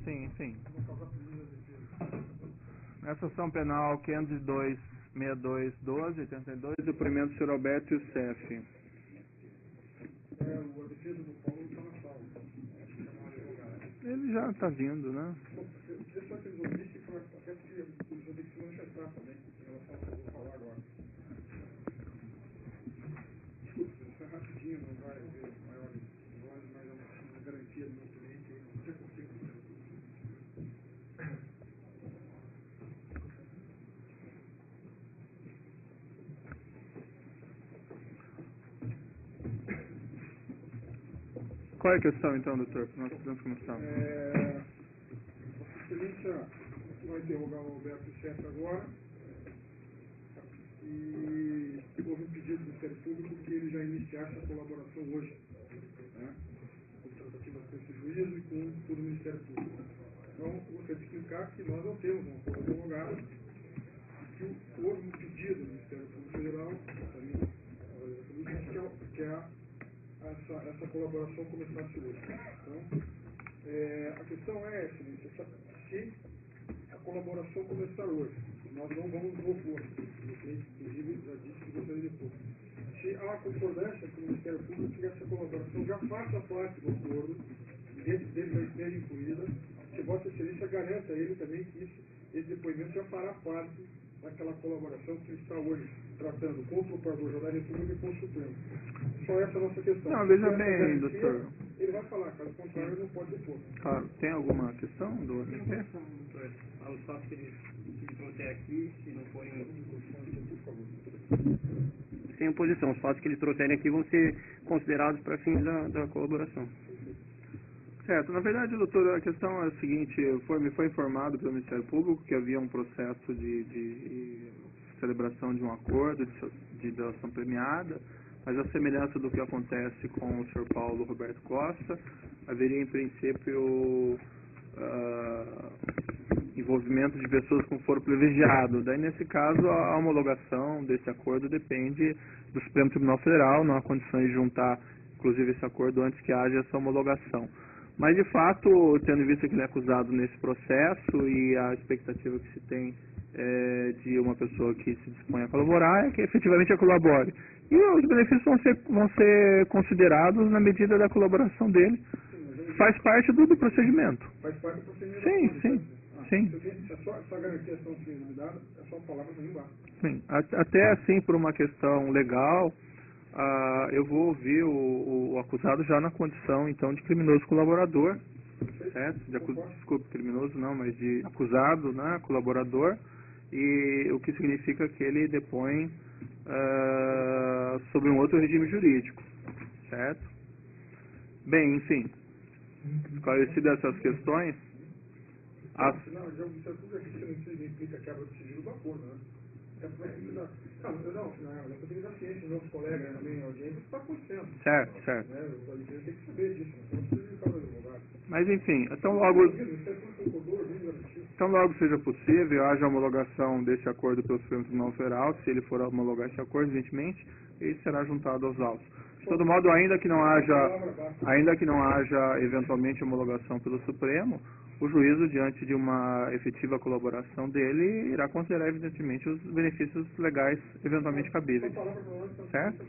Sim, sim. Nessa ação penal 502, 62, 12, 82, depoimento do Sr. Alberto Youssef. A defesa do Paulo está na sala. Acho que chamar advogado. Ele já está vindo, né? Eu só que eles ouvissem, até porque eles vão ter que se manifestar também, em relação ao que eu vou falar agora. Desculpa, isso é rapidinho, não vai haver maiores vozes, mas é uma garantia do meu cliente aí, não sei consigo. Qual é a questão, então, doutor? Nós podemos começar. Vossa Excelência vai interrogar o Alberto Youssef agora. E houve um pedido do Ministério Público que ele já iniciasse a colaboração hoje, né, com tratativas com esse juízo e com todo o Ministério Público. Então, eu gostaria de explicar que nós não temos um acordo advogado, que houve um pedido do Ministério Público Federal, que essa colaboração começasse hoje. Então, a questão é, Excelência, se a colaboração começar hoje, nós não vamos no opor. O cliente, inclusive, já disse que gostaria de pôr. Se há concordância com o Ministério Público que essa colaboração já faça parte do acordo, e dentro dele já esteja incluída, se Vossa Excelência garanta a ele também que esse depoimento já fará parte daquela colaboração que ele está hoje tratando com o Procurador-Geral da República e com o Supremo. Só essa é a nossa questão. Não, veja bem, doutor. Ele vai falar, caso contrário, ele não pode depor. Claro, tem alguma questão do MP? Os fatos que ele trouxe aqui, se não forem... Sem oposição, os fatos que eles trouxerem aqui vão ser considerados para fins da colaboração. Certo. Na verdade, doutor, a questão é a seguinte, me foi informado pelo Ministério Público que havia um processo de celebração de um acordo de delação premiada, mas a semelhança do que acontece com o Sr. Paulo Roberto Costa, haveria em princípio envolvimento de pessoas com foro privilegiado. Daí, nesse caso, a homologação desse acordo depende do Supremo Tribunal Federal, não há condições de juntar, inclusive, esse acordo antes que haja essa homologação. Mas, de fato, tendo em vista que ele é acusado nesse processo e a expectativa que se tem de uma pessoa que se dispõe a colaborar é que efetivamente colabore. E os benefícios vão ser considerados na medida da colaboração dele. Faz parte do procedimento. Faz parte do procedimento. Sim. Se a garantia são dada, é só palavras não dá. Sim. Até assim, por uma questão legal, eu vou ouvir o acusado já na condição, então, de criminoso colaborador. Certo? Desculpe, criminoso não, mas de acusado, né, colaborador, e o que significa que ele depõe sobre um outro regime jurídico, certo? Bem, enfim, esclarecidas essas questões, Não, já o Ministério Público aqui não implica a quebra do sigilo do acordo, né? Eu tenho da ciência dos nossos colegas também em audiência, que está acontecendo. Certo. Né? O tem que saber disso, não precisa de advogado. Mas enfim, então logo seja possível, haja homologação desse acordo pelo Supremo Tribunal Federal, se ele for homologar esse acordo, evidentemente, ele será juntado aos autos. De todo modo, ainda que não haja eventualmente homologação pelo Supremo, o juízo, diante de uma efetiva colaboração dele, irá considerar, evidentemente, os benefícios legais eventualmente cabíveis. Certo?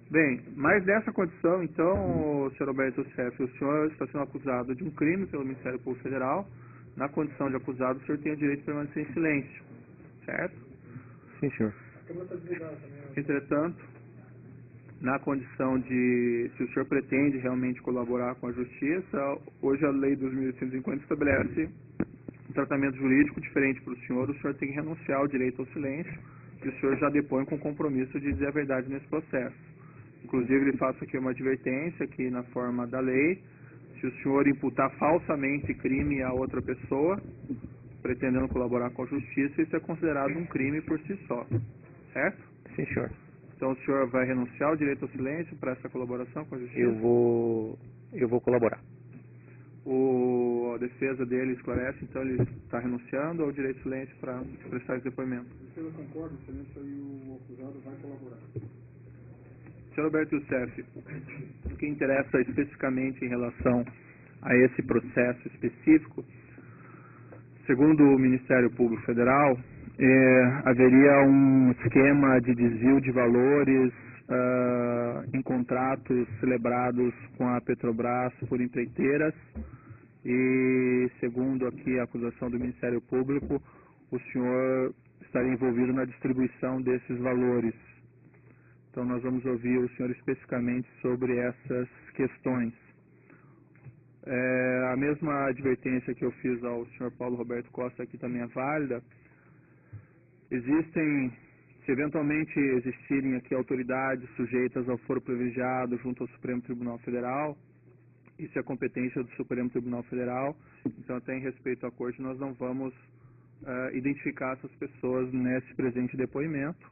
Bem, mas nessa condição, então, Sr. Alberto Youssef, o senhor está sendo acusado de um crime pelo Ministério Público Federal. Na condição de acusado, o senhor tem o direito de permanecer em silêncio. Certo? Sim, senhor. Entretanto, na condição de, se o senhor pretende realmente colaborar com a Justiça, hoje a Lei 2.850 estabelece um tratamento jurídico diferente para o senhor tem que renunciar ao direito ao silêncio, e o senhor já depõe com compromisso de dizer a verdade nesse processo. Inclusive, ele faço aqui uma advertência, que na forma da lei, se o senhor imputar falsamente crime a outra pessoa, pretendendo colaborar com a Justiça, isso é considerado um crime por si só. Certo? Sim, senhor. Então, o senhor vai renunciar ao direito ao silêncio para essa colaboração com a Justiça? Eu vou colaborar. A defesa dele esclarece, então ele está renunciando ao direito ao silêncio para prestar esse depoimento. A defesa concorda, Excelência, e o acusado vai colaborar. Sr. Alberto Youssef, o que interessa especificamente em relação a esse processo específico, segundo o Ministério Público Federal, haveria um esquema de desvio de valores em contratos celebrados com a Petrobras por empreiteiras e, segundo aqui a acusação do Ministério Público, o senhor estaria envolvido na distribuição desses valores. Então nós vamos ouvir o senhor especificamente sobre essas questões. A mesma advertência que eu fiz ao senhor Paulo Roberto Costa aqui também é válida. Se eventualmente existirem aqui autoridades sujeitas ao foro privilegiado junto ao Supremo Tribunal Federal, isso é competência do Supremo Tribunal Federal, então até em respeito à Corte nós não vamos identificar essas pessoas nesse presente depoimento.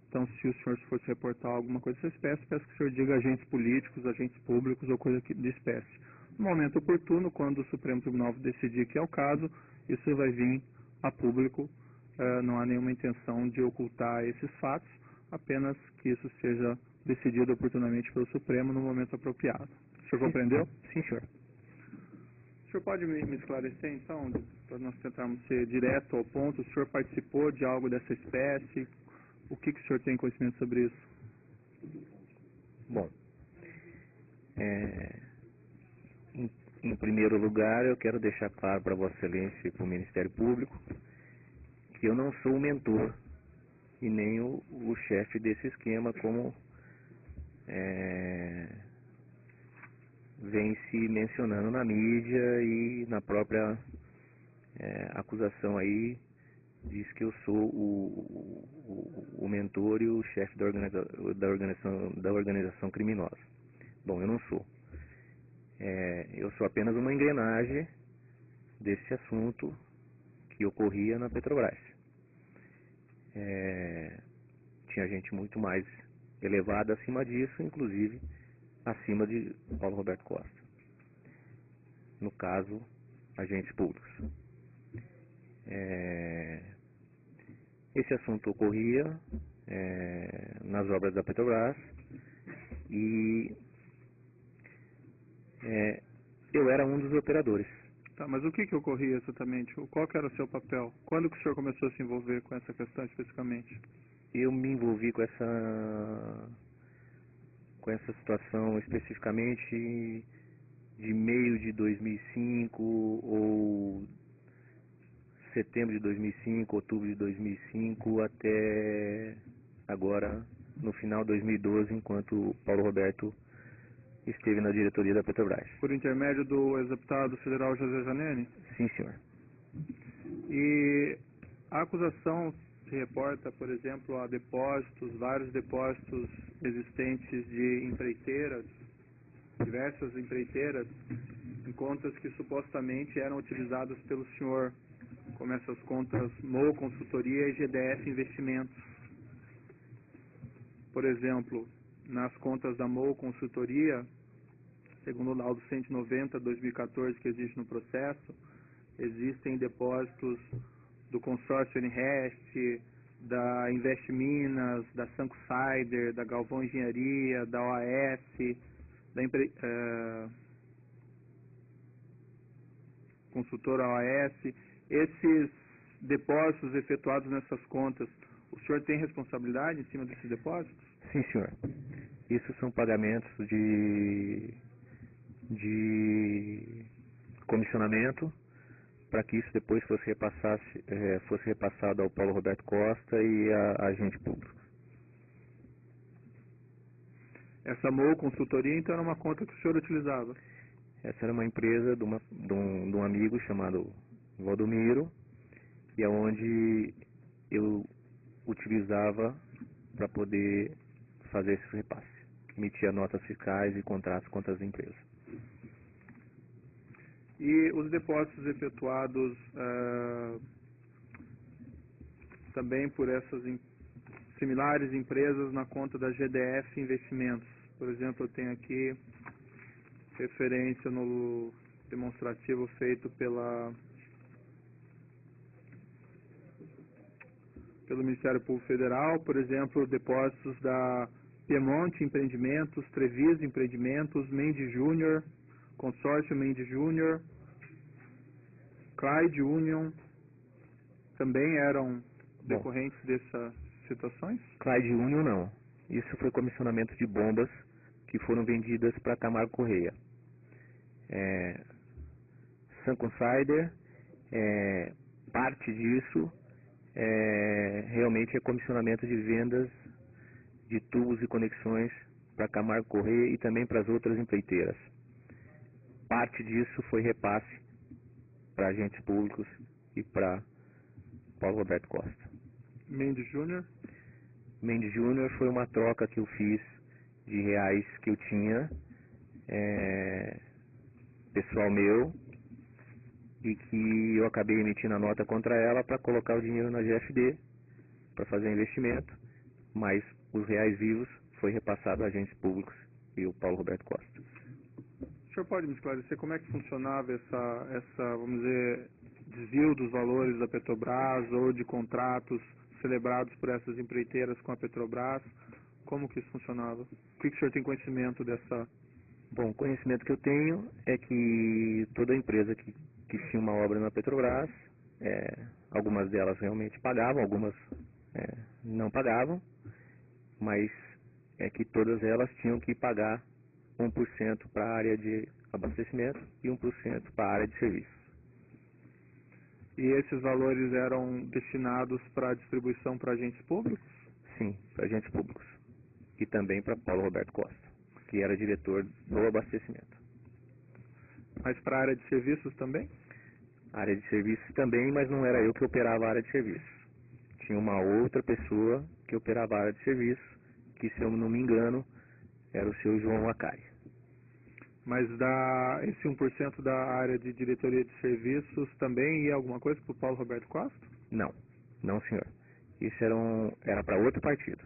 Então, se o senhor fosse reportar alguma coisa dessa espécie, peço que o senhor diga agentes políticos, agentes públicos ou coisa de espécie. No momento oportuno, quando o Supremo Tribunal decidir que é o caso, isso vai vir a público. Não há nenhuma intenção de ocultar esses fatos, apenas que isso seja decidido oportunamente pelo Supremo no momento apropriado. O senhor compreendeu? Sim, senhor. O senhor pode me esclarecer, então, para nós tentarmos ser direto ao ponto? O senhor participou de algo dessa espécie? O que o senhor tem conhecimento sobre isso? Bom, em primeiro lugar, eu quero deixar claro para Vossa Excelência e para o Ministério Público que eu não sou o mentor e nem o chefe desse esquema, como vem se mencionando na mídia e na própria acusação aí, diz que eu sou o mentor e o chefe da organização criminosa. Bom, eu não sou. Eu sou apenas uma engrenagem desse assunto que ocorria na Petrobras. Tinha gente muito mais elevada acima disso, inclusive acima de Paulo Roberto Costa. No caso, agentes públicos. Esse assunto ocorria nas obras da Petrobras e eu era um dos operadores. Tá, mas o que ocorria exatamente? Qual que era o seu papel? Quando que o senhor começou a se envolver com essa questão especificamente? Eu me envolvi com essa situação especificamente de meio de 2005 ou setembro de 2005, outubro de 2005 até agora no final de 2012, enquanto Paulo Roberto esteve na diretoria da Petrobras. Por intermédio do ex-deputado federal José Zaneni? Sim, senhor. E a acusação se reporta, por exemplo, a depósitos, vários depósitos existentes de empreiteiras, diversas empreiteiras, em contas que supostamente eram utilizadas pelo senhor, como essas contas MOU Consultoria e GDF Investimentos. Por exemplo, nas contas da MOU Consultoria, segundo o laudo 190/2014 que existe no processo, existem depósitos do consórcio Unirest, da Invest Minas, da Sanksider, da Galvão Engenharia, da OAS, da consultora OAS. Esses depósitos efetuados nessas contas, o senhor tem responsabilidade em cima desses depósitos? Sim, senhor. Isso são pagamentos de comissionamento para que isso depois fosse repassado ao Paulo Roberto Costa e a agente público. Essa MOU Consultoria, então, era uma conta que o senhor utilizava? Essa era uma empresa de um amigo chamado Valdomiro, e é onde eu utilizava para poder fazer esse repasse. Emitia notas fiscais e contratos contra as empresas. E os depósitos efetuados também por essas similares empresas na conta da GDF Investimentos. Por exemplo, eu tenho aqui referência no demonstrativo feito pelo Ministério Público Federal, por exemplo, depósitos da Piemonte Empreendimentos, Treviso Empreendimentos, Mendes Júnior, Consórcio Mendes Júnior, Clyde Union, também eram decorrentes dessas situações? Clyde Union não. Isso foi comissionamento de bombas que foram vendidas para Camargo Correia. Sun Consider, parte disso realmente é comissionamento de vendas de tubos e conexões para Camargo Correia e também para as outras empreiteiras. Parte disso foi repasse para agentes públicos e para Paulo Roberto Costa. Mendes Júnior? Mendes Júnior foi uma troca que eu fiz de reais que eu tinha, pessoal meu, e que eu acabei emitindo a nota contra ela para colocar o dinheiro na GFD, para fazer investimento, mas os reais vivos foi repassado a agentes públicos e o Paulo Roberto Costa. O senhor pode me esclarecer como é que funcionava essa, vamos dizer, desvio dos valores da Petrobras ou de contratos celebrados por essas empreiteiras com a Petrobras? Como que isso funcionava? O que o senhor tem conhecimento dessa? Bom, o conhecimento que eu tenho é que toda empresa que tinha uma obra na Petrobras, algumas delas realmente pagavam, algumas não pagavam, mas é que todas elas tinham que pagar 1% para a área de abastecimento e 1% para a área de serviços. E esses valores eram destinados para distribuição para agentes públicos? Sim, para agentes públicos. E também para Paulo Roberto Costa, que era diretor do abastecimento. Mas para a área de serviços também? A área de serviços também, mas não era eu que operava a área de serviços. Tinha uma outra pessoa que operava a área de serviços, que, se eu não me engano, era o seu João Acari. Mas esse 1% da área de diretoria de serviços também ia alguma coisa para o Paulo Roberto Costa? Não, não, senhor. Isso era para outro partido.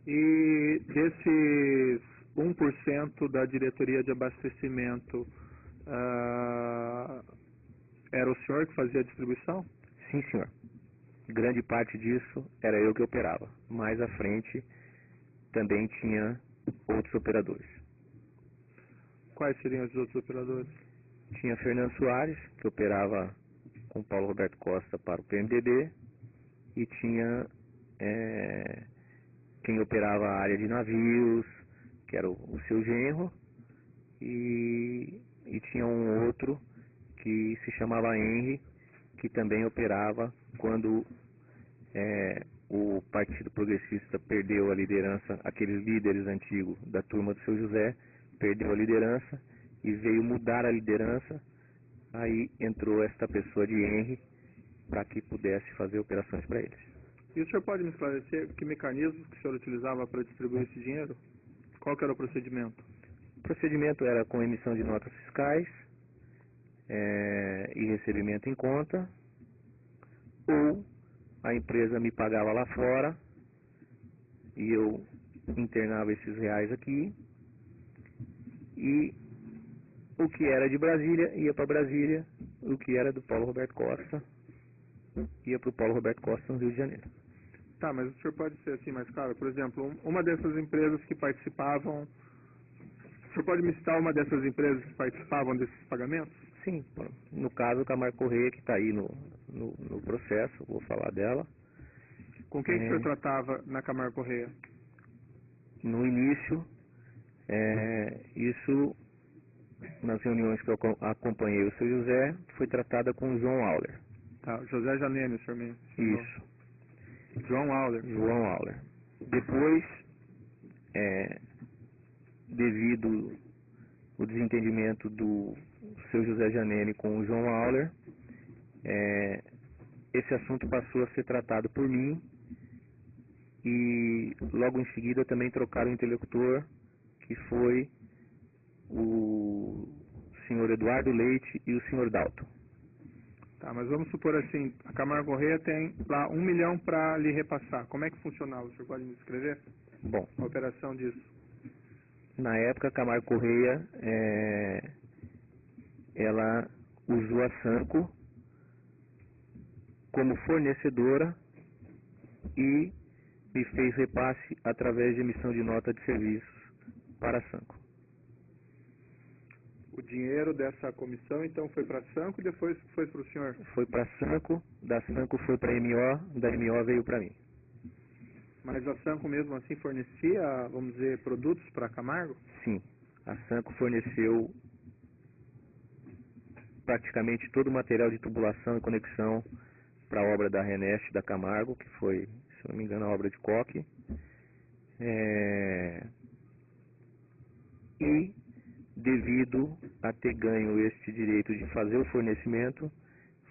E desses 1% da diretoria de abastecimento, era o senhor que fazia a distribuição? Sim, senhor. Grande parte disso era eu que operava. Mais à frente também tinha outros operadores. Quais seriam os outros operadores? Tinha Fernando Soares, que operava com Paulo Roberto Costa para o PMDB, e tinha quem operava a área de navios, que era o seu genro, e tinha um outro que se chamava Henry, que também operava quando o Partido Progressista perdeu a liderança, aqueles líderes antigos da turma do seu José, perdeu a liderança e veio mudar a liderança. Aí entrou esta pessoa de Henry para que pudesse fazer operações para eles. E o senhor pode me esclarecer que mecanismos que o senhor utilizava para distribuir esse dinheiro? Qual que era o procedimento? O procedimento era com emissão de notas fiscais e recebimento em conta, ou a empresa me pagava lá fora e eu internava esses reais aqui, e o que era de Brasília ia para Brasília, o que era do Paulo Roberto Costa ia para o Paulo Roberto Costa no Rio de Janeiro. Tá, mas o senhor pode ser assim mais claro? Por exemplo, uma dessas empresas que participavam... O senhor pode me citar uma dessas empresas que participavam desses pagamentos? Sim, no caso, a Camargo Correia, que está aí no processo, vou falar dela. Com quem que o senhor tratava na Camargo Correia? No início, isso, nas reuniões que eu acompanhei o seu José, foi tratada com o João Auler. Tá, José Janene, o senhor me ensinou. Isso. João Auler. João Auler. Depois, devido ao desentendimento do seu José Janene com o João Auler, esse assunto passou a ser tratado por mim, e logo em seguida também trocaram o interlocutor, que foi o senhor Eduardo Leite e o senhor Dalton. Tá, mas vamos supor assim, a Camargo Correia tem lá 1 milhão para lhe repassar. Como é que funcionava? O senhor pode me descrever? Bom, A operação disso. na época, a Camargo Correia, ela usou a Sanco como fornecedora e me fez repasse através de emissão de nota de serviços para a Sanco. dinheiro dessa comissão, então, foi para a Sanco e depois foi para o senhor? Foi para a Sanco, da Sanco foi para a MO, da MO veio para mim. Mas a Sanco mesmo assim fornecia, vamos dizer, produtos para a Camargo? Sim, a Sanco forneceu praticamente todo o material de tubulação e conexão para a obra da Renest da Camargo, que foi, se não me engano, a obra de coque. E, devido a ter ganho este direito de fazer o fornecimento,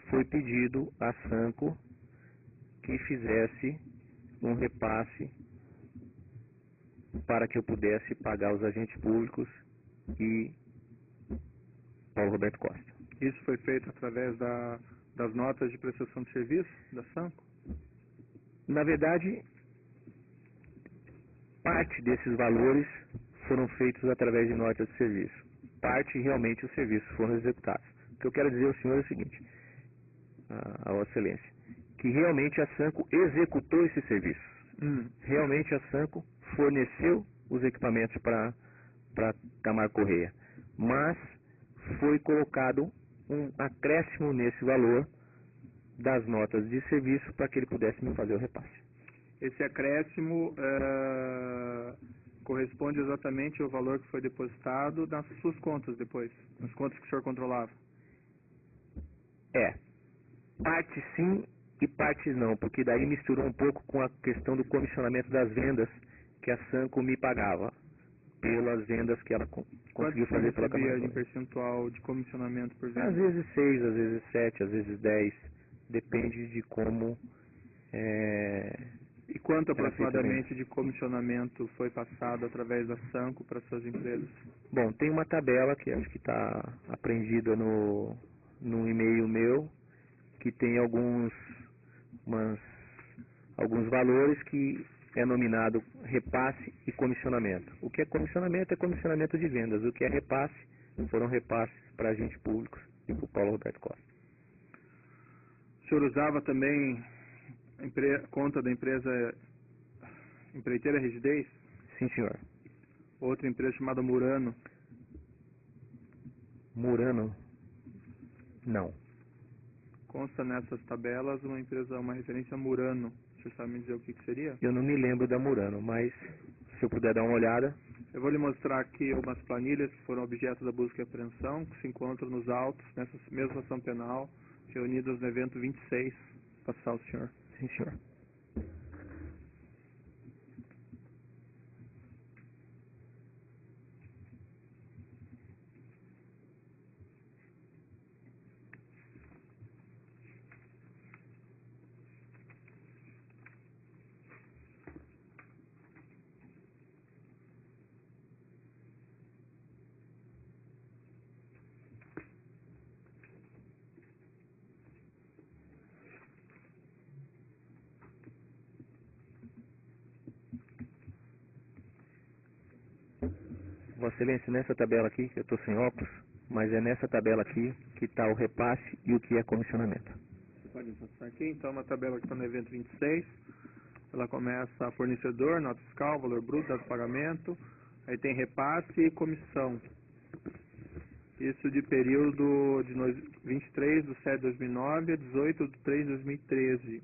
foi pedido à Sanco que fizesse um repasse para que eu pudesse pagar os agentes públicos e Paulo Roberto Costa. Isso foi feito através das notas de prestação de serviço da Sanco? Na verdade, parte desses valores foram feitos através de notas de serviço. Parte, realmente, os serviços foram executados. O que eu quero dizer ao senhor é o seguinte, a Vossa Excelência, que realmente a Sanco executou esses serviços. Realmente a Sanco forneceu os equipamentos para Camargo Correia. Mas foi colocado um acréscimo nesse valor das notas de serviço para que ele pudesse me fazer o repasse. Esse acréscimo corresponde exatamente ao valor que foi depositado nas suas contas depois, nas contas que o senhor controlava? Parte sim e parte não, porque daí misturou um pouco com a questão do comissionamento das vendas que a Sanco me pagava pelas vendas que ela conseguiu fazer pela Camargo. Quanto você recebia em percentual de comissionamento por venda? Às vezes 6, às vezes 7, às vezes 10, depende de como... E quanto aproximadamente de comissionamento foi passado através da Sanco para suas empresas? Bom, tem uma tabela que acho que está apreendida no e-mail meu, que tem alguns valores que é nominado repasse e comissionamento. O que é comissionamento é comissionamento de vendas. O que é repasse foram repasses para agentes públicos e para o Paulo Roberto Costa. O senhor usava também conta da empresa Empreiteira Rigidez? Sim, senhor. Outra empresa chamada Murano? Murano? Não. Consta nessas tabelas uma referência a Murano. O senhor sabe me dizer o que seria? Eu não me lembro da Murano, mas se eu puder dar uma olhada... Eu vou lhe mostrar aqui umas planilhas que foram objeto da busca e apreensão, que se encontram nos autos, nessa mesma ação penal, reunidas no evento 26. Passar ao senhor. Sim, senhor. Vossa Excelência, nessa tabela aqui, eu estou sem óculos, mas é nessa tabela aqui que está o repasse e o que é comissionamento. Pode passar aqui, então, uma tabela que está no evento 26. Ela começa a fornecedor, nota fiscal, valor bruto, dado pagamento. Aí tem repasse e comissão. Isso de período de 23 de 7 de 2009 a 18 de 3 de 2013.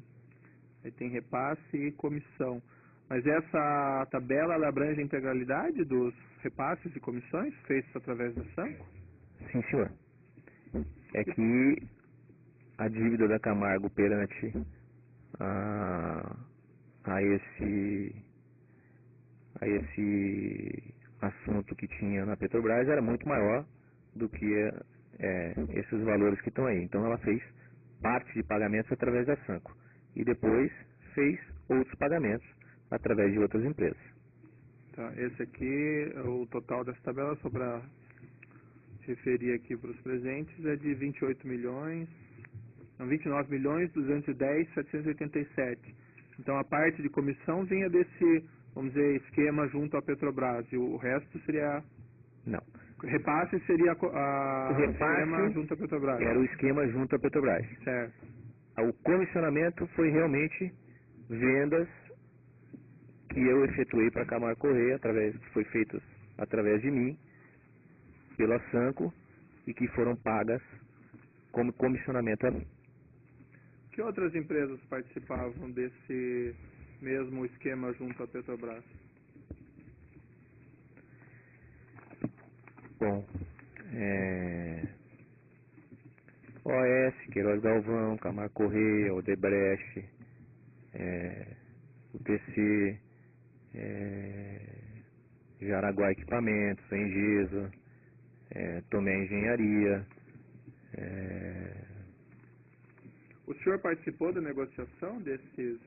Aí tem repasse e comissão. Mas essa tabela, ela abrange a integralidade dos repasses e comissões feitos através da Sanco? Sim, senhor. É que a dívida da Camargo perante a esse assunto que tinha na Petrobras era muito maior do que esses valores que estão aí. Então ela fez parte de pagamentos através da Sanco e depois fez outros pagamentos através de outras empresas. Tá, esse aqui, o total dessa tabela, só para referir aqui para os presentes, é de 29.210.787. Então a parte de comissão vinha desse, vamos dizer, esquema junto à Petrobras, e o resto seria... Não. Repasse seria o repasse esquema junto à Petrobras. Era o esquema junto à Petrobras. Certo. O comissionamento foi realmente vendas que eu efetuei para a Camargo Correia, que foi feito através de mim, pela Sanco, e que foram pagas como comissionamento a mim. Que outras empresas participavam desse mesmo esquema junto à Petrobras? Bom, OAS, Queiroz Galvão, Camargo Corrêa, Odebrecht, UTC, Jaraguá Equipamentos, Engesa, Tomé Engenharia. O senhor participou da negociação desse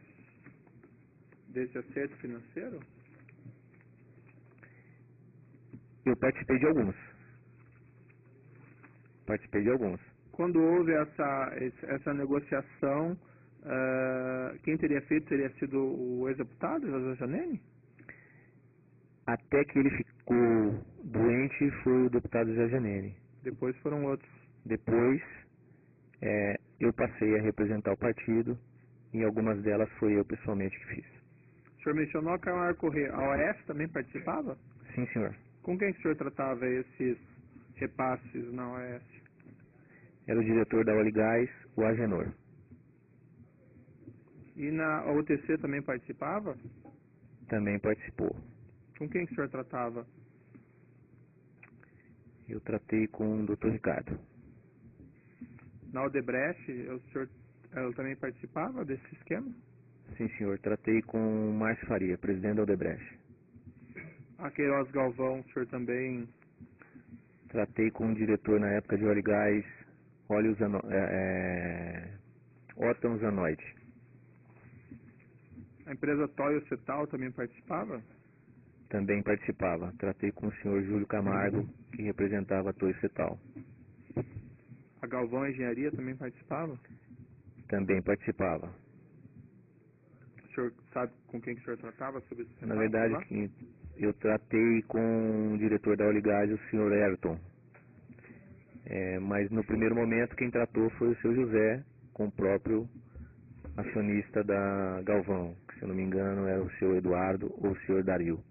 acerto financeiro? Eu participei de alguns. Quando houve essa negociação, quem teria feito teria sido o ex-deputado, José Janene? Até que ele ficou doente foi o deputado Zé Janene. Depois foram outros. Depois eu passei a representar o partido e em algumas delas foi eu pessoalmente que fiz. O senhor mencionou a Camargo Corrêa. A OAS também participava? Sim, senhor. Com quem que o senhor tratava esses repasses na OAS? Era o diretor da Oligás, o Agenor. E na UTC também participava? Também participou. Com quem que o senhor tratava? Eu tratei com o Dr. Ricardo. Na Odebrecht, ela também participava desse esquema? Sim, senhor. Tratei com o Márcio Faria, presidente da Odebrecht. A Queiroz Galvão, o senhor também... Tratei com o diretor na época de Oligás, Otton Zanoide. A empresa Toyo Cetal também participava? Também participava. Tratei com o senhor Júlio Camargo, que representava a Toyo Cetal. A Galvão Engenharia também participava? Também participava. O senhor sabe com quem que o senhor tratava sobre esse Na verdade, lá? eu tratei com o diretor da Oligás, o senhor Ayrton. Mas no primeiro momento quem tratou foi o seu José, com o próprio acionista da Galvão, que se eu não me engano era o senhor Eduardo ou o senhor Dario.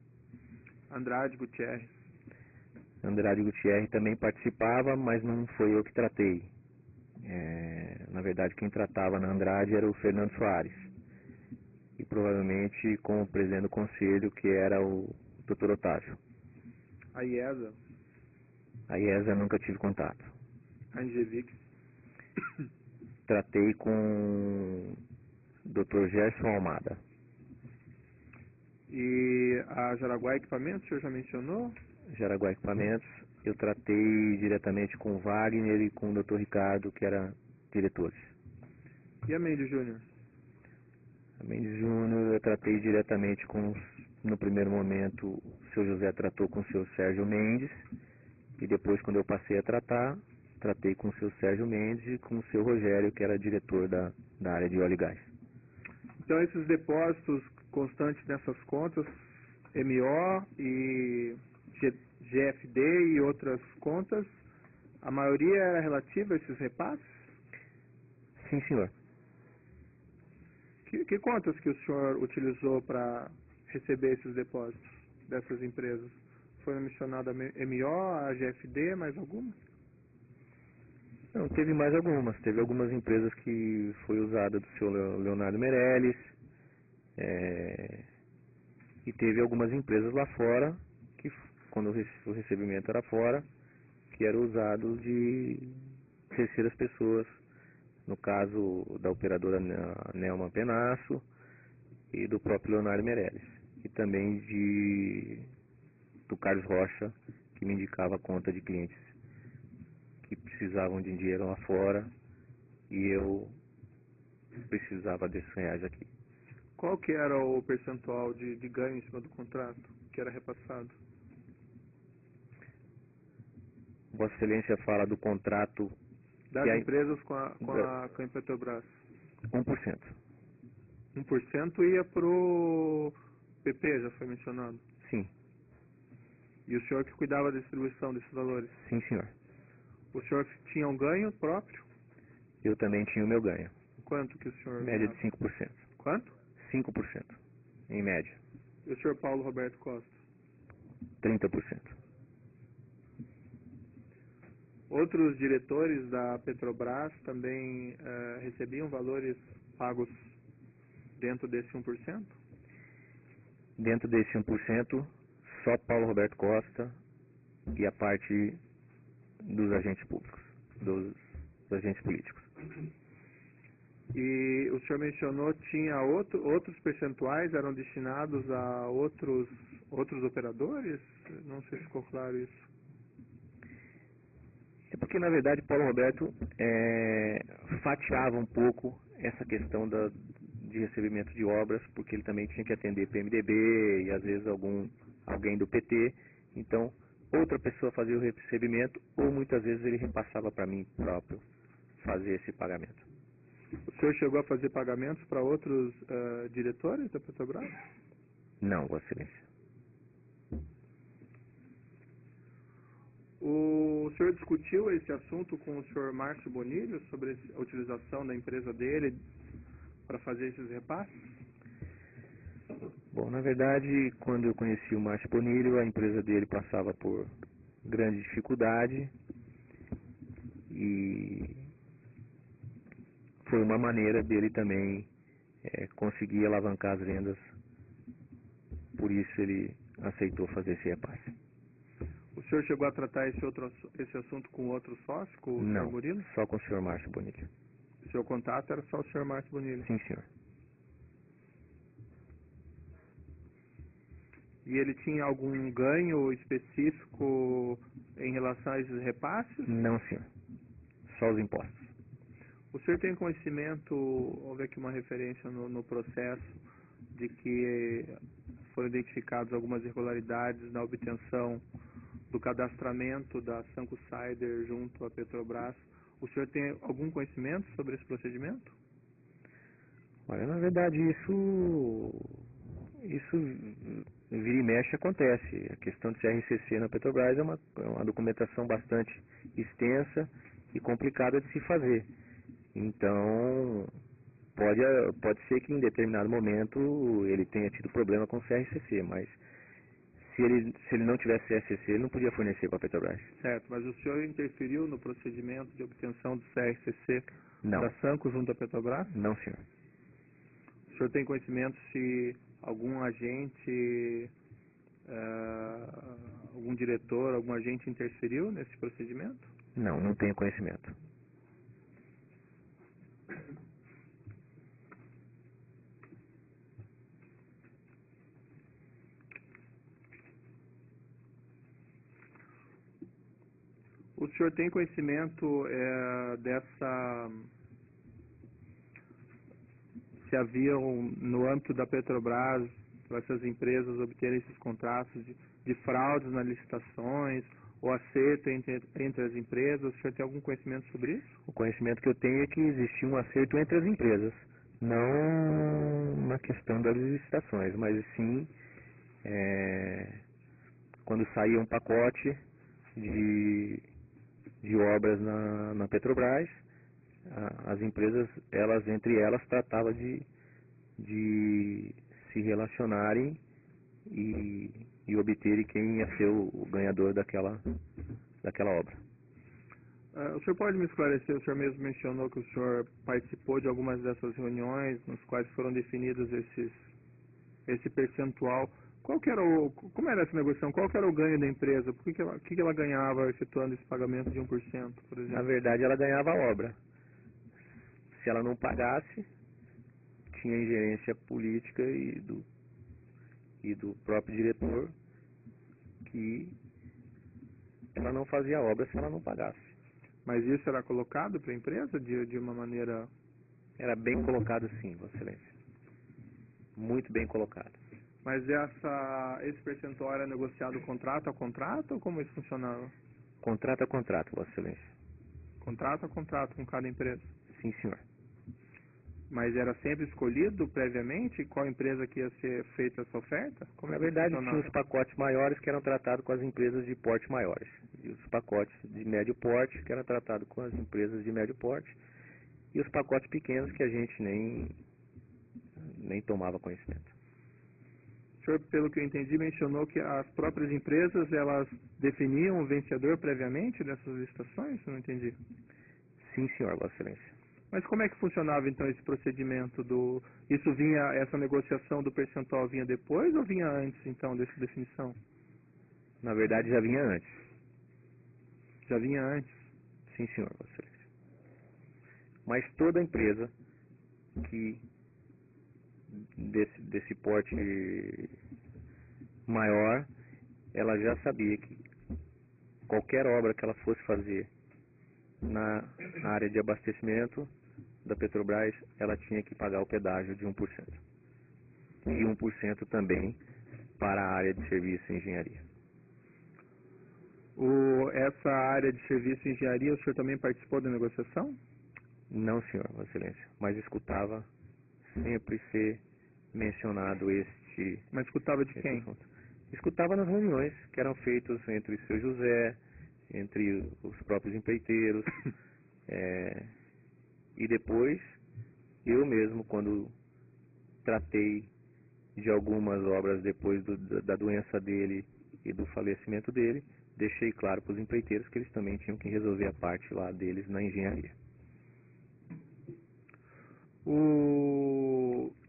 Andrade Gutierrez. Andrade Gutierrez também participava, mas não foi eu que tratei. Na verdade quem tratava na Andrade era o Fernando Soares. E provavelmente com o presidente do conselho, que era o Dr. Otávio. A IESA. A IESA nunca tive contato. A Angevix. Tratei com o Dr. Gerson Almada. E a Jaraguá Equipamentos, o senhor já mencionou? Jaraguá Equipamentos, eu tratei diretamente com o Wagner e com o Dr. Ricardo, que eram diretores. E a Mendes Júnior? A Mendes Júnior eu tratei diretamente no primeiro momento, o seu José tratou com o seu Sérgio Mendes, e depois quando eu passei a tratei com o seu Sérgio Mendes e com o seu Rogério, que era diretor da área de óleo e gás. Então esses depósitos constantes nessas contas, MO e GFD e outras contas, a maioria era relativa a esses repasses? Sim, senhor. Que contas que o senhor utilizou para receber esses depósitos dessas empresas? Foi mencionada a MO, a GFD, mais alguma? Não, teve mais algumas. Teve algumas empresas que foi usada do senhor Leonardo Meirelles, e teve algumas empresas lá fora, que quando o recebimento era fora, que era usado de terceiras pessoas, no caso da operadora Nelma Penasso e do próprio Leonardo Meirelles, e também do Carlos Rocha, que me indicava a conta de clientes que precisavam de dinheiro lá fora e eu precisava desses reais aqui. Qual que era o percentual de ganho em cima do contrato que era repassado? Vossa Excelência fala do contrato das empresas com a Petrobras. 1%. 1% ia pro PP, já foi mencionado. Sim. E o senhor que cuidava da distribuição desses valores? Sim, senhor. O senhor tinha um ganho próprio? Eu também tinha o meu ganho. Quanto que o senhor Média ganhava? de 5%. Quanto? 5%, em média. E o senhor Paulo Roberto Costa? 30%. Outros diretores da Petrobras também recebiam valores pagos dentro desse 1%? Dentro desse 1%, só Paulo Roberto Costa e a parte dos agentes públicos, dos agentes políticos. E o senhor mencionou tinha outros percentuais eram destinados a outros operadores? Não sei se ficou claro isso. É porque, na verdade, Paulo Roberto fatiava um pouco essa questão de recebimento de obras, porque ele também tinha que atender PMDB e, às vezes, alguém do PT. Então, outra pessoa fazia o recebimento ou, muitas vezes, ele repassava para mim próprio fazer esse pagamento. O senhor chegou a fazer pagamentos para outros diretores da Petrobras? Não, Vossa Excelência. O senhor discutiu esse assunto com o senhor Márcio Bonilho sobre a utilização da empresa dele para fazer esses repasses? Bom, na verdade, quando eu conheci o Márcio Bonilho, a empresa dele passava por grande dificuldade e foi uma maneira dele também conseguir alavancar as vendas. Por isso ele aceitou fazer esse repasse. O senhor chegou a tratar esse assunto com outro sócio, com o senhor Murilo? Só com o senhor Márcio Bonilho. O seu contato era só o senhor Márcio Bonilho? Sim, senhor. E ele tinha algum ganho específico em relação a esses repasses? Não, senhor. Só os impostos. O senhor tem conhecimento, houve aqui uma referência no processo, de que foram identificadas algumas irregularidades na obtenção do cadastramento da Sanco Sider junto à Petrobras. O senhor tem algum conhecimento sobre esse procedimento? Olha, na verdade, isso vira e mexe acontece. A questão de CRCC na Petrobras é uma documentação bastante extensa e complicada de se fazer. Então, pode ser que em determinado momento ele tenha tido problema com o CRCC, mas se ele não tivesse CRCC, ele não podia fornecer para a Petrobras. Certo, mas o senhor interferiu no procedimento de obtenção do CRCC Não. da Sanco junto à Petrobras? Não, senhor. O senhor tem conhecimento se algum agente, algum diretor, algum agente interferiu nesse procedimento? Não, não tenho conhecimento. O senhor tem conhecimento se haviam, no âmbito da Petrobras, para essas empresas obterem esses contratos de fraudes nas licitações, ou acerto entre as empresas? O senhor tem algum conhecimento sobre isso? O conhecimento que eu tenho é que existia um acerto entre as empresas, não na questão das licitações, mas sim quando saía um pacote de obras na Petrobras, as empresas, entre elas, tratavam de se relacionarem e obterem quem ia ser o ganhador daquela obra. O senhor pode me esclarecer, o senhor mesmo mencionou que o senhor participou de algumas dessas reuniões, nos quais foram definidos esse percentual. Como era essa negociação? Qual que era o ganho da empresa? Por que ela ganhava efetuando esse pagamento de 1%, por exemplo? Na verdade, ela ganhava a obra. Se ela não pagasse, tinha ingerência política e do próprio diretor que ela não fazia a obra se ela não pagasse. Mas isso era colocado para a empresa de uma maneira... Era bem colocado, sim, Vossa Excelência. Muito bem colocado. Mas esse percentual era negociado contrato a contrato ou como isso funcionava? Contrato a contrato, Vossa Excelência. Contrato a contrato com cada empresa? Sim, senhor. Mas era sempre escolhido previamente qual empresa que ia ser feita essa oferta? Na verdade, tinha os pacotes maiores que eram tratados com as empresas de porte maiores. E os pacotes de médio porte que eram tratados com as empresas de médio porte. E os pacotes pequenos que a gente nem tomava conhecimento. senhor, pelo que eu entendi, mencionou que as próprias empresas, elas definiam o vencedor previamente dessas licitações? Não entendi. Sim, senhor, Vossa Excelência. Mas como é que funcionava então esse procedimento do... Isso vinha, essa negociação do percentual vinha depois ou vinha antes então dessa definição? Na verdade, já vinha antes. Já vinha antes. Sim, senhor, Vossa Excelência. Mas toda empresa que desse porte maior, ela já sabia que qualquer obra que ela fosse fazer na área de abastecimento da Petrobras, ela tinha que pagar o pedágio de 1%. E 1% também para a área de serviço e engenharia. Essa área de serviço e engenharia, o senhor também participou da negociação? Não, senhor, Vossa Excelência, mas escutava sempre ser mencionado este... Mas escutava de quem? Assunto. Escutava nas reuniões que eram feitas entre o seu José, entre os próprios empreiteiros, e depois eu mesmo, quando tratei de algumas obras depois da doença dele e do falecimento dele, deixei claro para os empreiteiros que eles também tinham que resolver a parte lá deles na engenharia.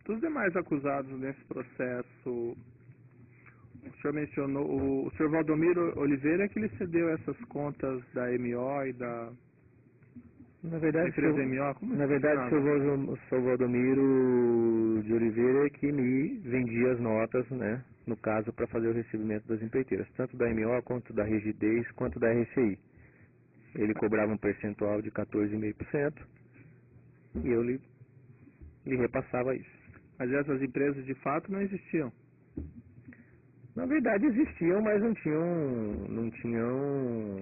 Dos demais acusados nesse processo, o senhor mencionou, o senhor Valdomiro Oliveira é que ele cedeu essas contas da MO e da Na verdade, empresa MO? Como na verdade, o seu Valdomiro de Oliveira é que me vendia as notas, né, no caso, para fazer o recebimento das empreiteiras, tanto da MO, quanto da Rigidez, quanto da RCI. Ele cobrava um percentual de 14,5% e eu lhe repassava isso. Mas essas empresas de fato não existiam? Na verdade existiam, mas não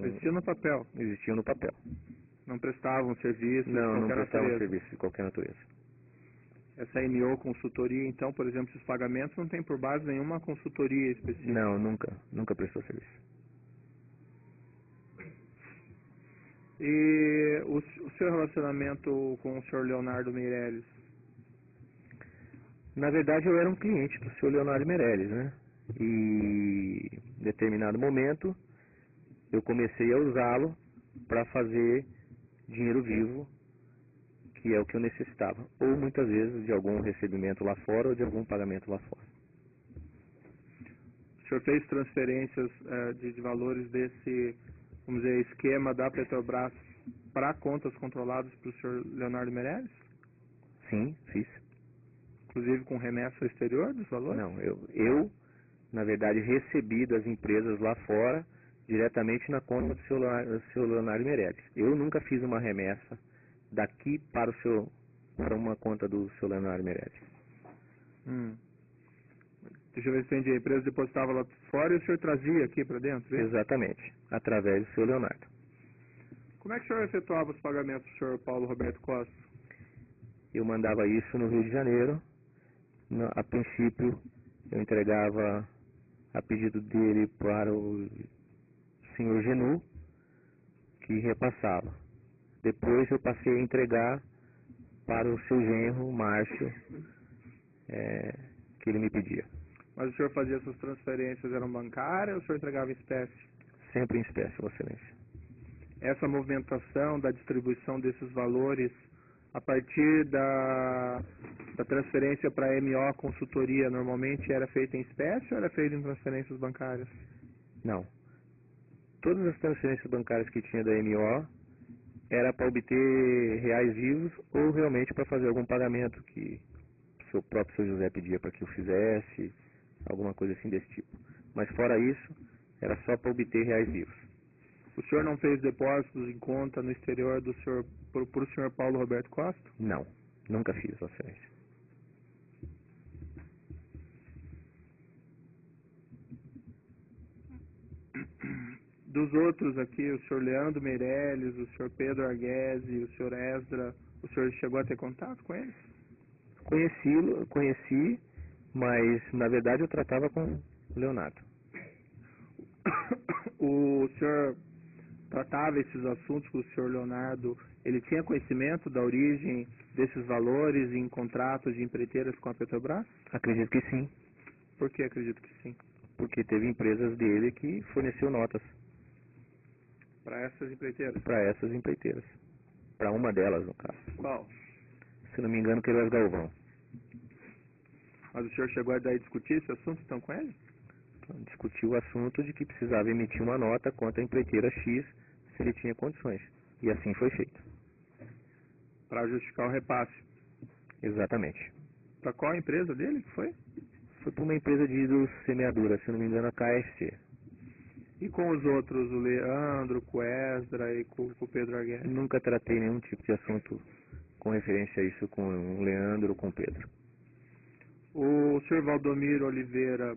Existiam no papel? Existiam no papel. Não prestavam serviço de Não qualquer prestavam natureza? serviço de qualquer natureza. Essa MO consultoria, então, por exemplo, esses pagamentos não tem por base nenhuma consultoria específica? Não, nunca prestou serviço. E o seu relacionamento com o senhor Leonardo Meirelles? Na verdade, eu era um cliente do senhor Leonardo Meirelles, né? E em determinado momento eu comecei a usá-lo para fazer dinheiro vivo, que é o que eu necessitava, ou muitas vezes de algum recebimento lá fora ou de algum pagamento lá fora. O senhor fez transferências de valores desse, vamos dizer, esquema da Petrobras para contas controladas pelo senhor Leonardo Meirelles? Sim, fiz. Inclusive com remessa ao exterior dos valores? Não, eu na verdade recebi das empresas lá fora diretamente na conta do seu Leonardo Meirelles. Eu nunca fiz uma remessa daqui para uma conta do seu Leonardo Meirelles. Deixa eu ver se entendi. A empresa depositava lá fora e o senhor trazia aqui para dentro, hein? Exatamente, através do seu Leonardo. Como é que o senhor efetuava os pagamentos do senhor Paulo Roberto Costa? Eu mandava isso no Rio de Janeiro. A princípio, eu entregava a pedido dele para o senhor Genu, que repassava. Depois eu passei a entregar para o seu genro, Márcio, que ele me pedia. Mas o senhor fazia essas transferências, eram bancárias ou o senhor entregava em espécie? Sempre em espécie, Vossa Excelência. Essa movimentação da distribuição desses valores a partir da transferência para a MO consultoria normalmente era feita em espécie ou era feita em transferências bancárias? Não. Todas as transferências bancárias que tinha da MO era para obter reais vivos ou realmente para fazer algum pagamento que o próprio seu José pedia para que eu fizesse, alguma coisa assim desse tipo. Mas fora isso, era só para obter reais vivos. O senhor não fez depósitos em conta no exterior do senhor para o senhor Paulo Roberto Costa? Não, nunca fiz, Vossa Excelência. Dos outros aqui, o senhor Leandro Meirelles, o senhor Pedro Arguese, o senhor Esdra, o senhor chegou a ter contato com eles? Conheci, mas na verdade eu tratava com o Leonardo. O senhor tratava esses assuntos com o senhor Leonardo, ele tinha conhecimento da origem desses valores em contratos de empreiteiras com a Petrobras? Acredito que sim. Por que acredito que sim? Porque teve empresas dele que forneceu notas Para essas empreiteiras. para essas empreiteiras. Para uma delas, no caso. Qual? Se não me engano, Queiroz Galvão. Mas o senhor chegou a daí discutir esse assunto então com ele? Então, discutiu o assunto de que precisava emitir uma nota contra a empreiteira X se ele tinha condições. E assim foi feito. Para justificar o repasse. Exatamente. Para qual empresa dele que foi? Foi para uma empresa de hidrossemeadura, se não me engano, a KFC. E com os outros, o Leandro, com o Esdra e com o Pedro Arguelles? Nunca tratei nenhum tipo de assunto com referência a isso com o Leandro ou com o Pedro. O senhor Valdomiro Oliveira,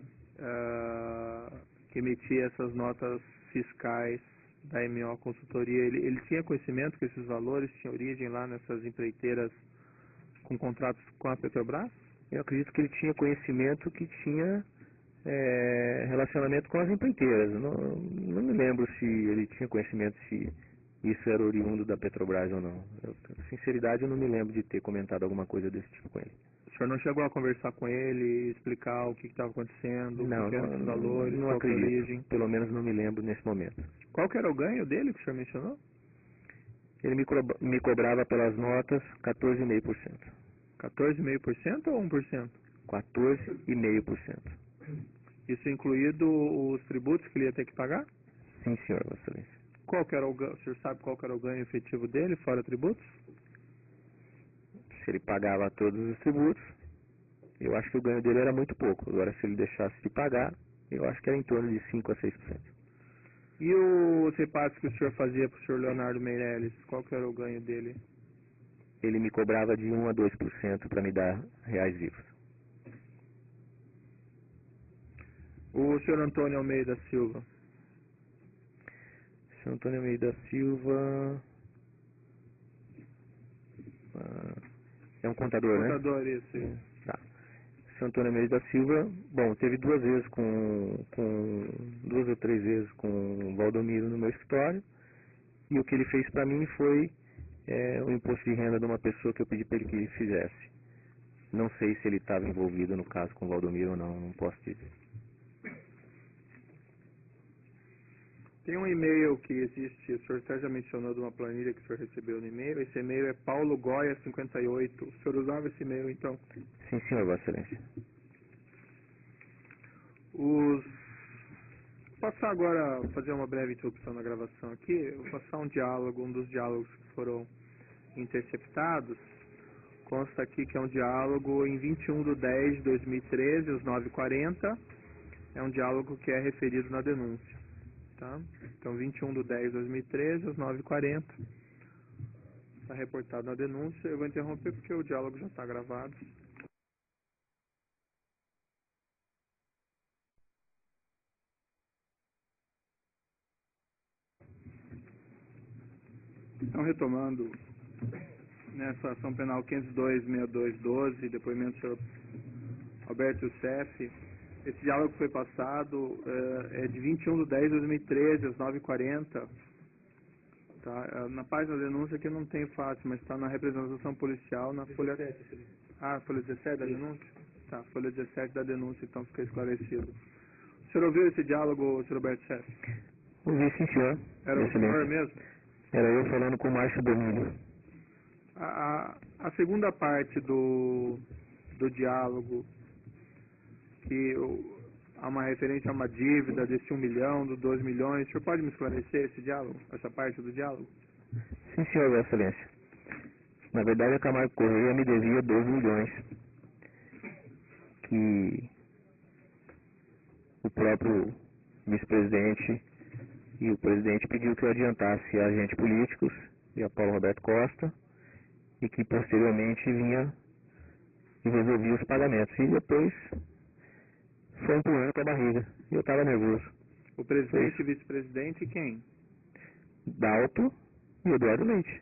que emitia essas notas fiscais da MO Consultoria, ele tinha conhecimento que esses valores tinham origem lá nessas empreiteiras com contratos com a Petrobras? Eu acredito que ele tinha conhecimento que tinha relacionamento com as empreiteiras. Não me lembro se ele tinha conhecimento se isso era oriundo da Petrobras ou não. Sinceridade, eu não me lembro de ter comentado alguma coisa desse tipo com ele. O senhor não chegou a conversar com ele, explicar o que estava acontecendo, o que eram os valores, não qual que era a acredito. origem? Pelo menos não me lembro nesse momento. Qual que era o ganho dele que o senhor mencionou? Ele me cobrava pelas notas 14,5%. 14,5% ou 1%? 14,5%. Isso incluído os tributos que ele ia ter que pagar? Sim, senhor, Vossa Excelência. Qual que era o ganho? O senhor sabe qual que era o ganho efetivo dele, fora tributos? Se ele pagava todos os tributos, eu acho que o ganho dele era muito pouco. Agora, se ele deixasse de pagar, eu acho que era em torno de 5% a 6%. E os repasses que o senhor fazia para o senhor Leonardo Meirelles, qual que era o ganho dele? Ele me cobrava de 1% a 2% para me dar reais vivos. O senhor Antônio Almeida Silva, Seu Antônio Almeida Silva... é um contador, né? contador, isso. Tá. Seu Antônio Almeida Silva, bom, teve 2 vezes 2 ou 3 vezes com o Valdomiro no meu escritório, e o que ele fez para mim foi o imposto de renda de uma pessoa que eu pedi para ele que ele fizesse. Não sei se ele estava envolvido no caso com o Valdomiro ou não posso dizer. Tem um e-mail que existe, o senhor até já mencionou de uma planilha que o senhor recebeu no e-mail, esse e-mail é paulogoia58, o senhor usava esse e-mail então? Sim, senhor, Vossa Excelência. Vou passar agora, fazer uma breve interrupção na gravação aqui, eu vou passar um diálogo, um dos diálogos que foram interceptados, consta aqui que é um diálogo em 21/10/2013, às 9h40, é um diálogo que é referido na denúncia. Tá? Então, 21/10/2013, às 9h40, está reportado na denúncia. Eu vou interromper porque o diálogo já está gravado. Então, retomando, nessa ação penal 502.6212, depoimento do senhor Alberto Youssef, esse diálogo foi passado, é de 21/10/2013, às 9h40. Tá? Na página da denúncia aqui não tem fácil, mas está na representação policial, na folha... folha 17 da denúncia? Tá, folha 17 da denúncia, então fica esclarecido. O senhor ouviu esse diálogo, senhor Alberto Youssef? Ouvi, sim, senhor. Era o senhor mesmo? Era eu falando com o Márcio Domínio. A segunda parte do diálogo, que há uma referência a uma dívida desse 1 milhão, do 2 milhões, o senhor pode me esclarecer esse diálogo, essa parte do diálogo? Sim, senhor, Vossa Excelência. Na verdade, a Camargo Correia me devia 12 milhões. Que o próprio vice-presidente e o presidente pediu que eu adiantasse a agentes políticos e a Paulo Roberto Costa e que posteriormente vinha e resolvia os pagamentos. E depois foi empurrando com a barriga. E eu estava nervoso. O presidente e vice-presidente quem? Dalto e Eduardo Leite.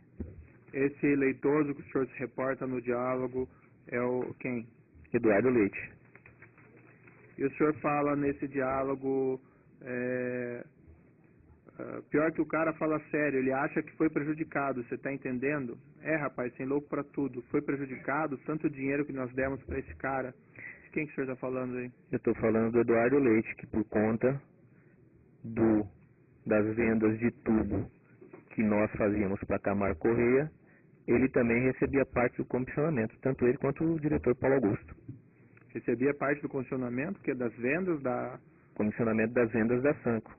Esse leitoso que o senhor se reporta no diálogo é o quem? Eduardo Leite. E o senhor fala nesse diálogo, pior que o cara fala sério, ele acha que foi prejudicado, você está entendendo? Rapaz, tem louco para tudo, foi prejudicado, tanto dinheiro que nós demos para esse cara. Quem que o senhor está falando aí? Eu estou falando do Eduardo Leite, que por conta das vendas de tubo que nós fazíamos para Camargo Correia, ele também recebia parte do comissionamento, tanto ele quanto o diretor Paulo Augusto. Recebia parte do comissionamento, que é das vendas da... Comissionamento das vendas da Sanco.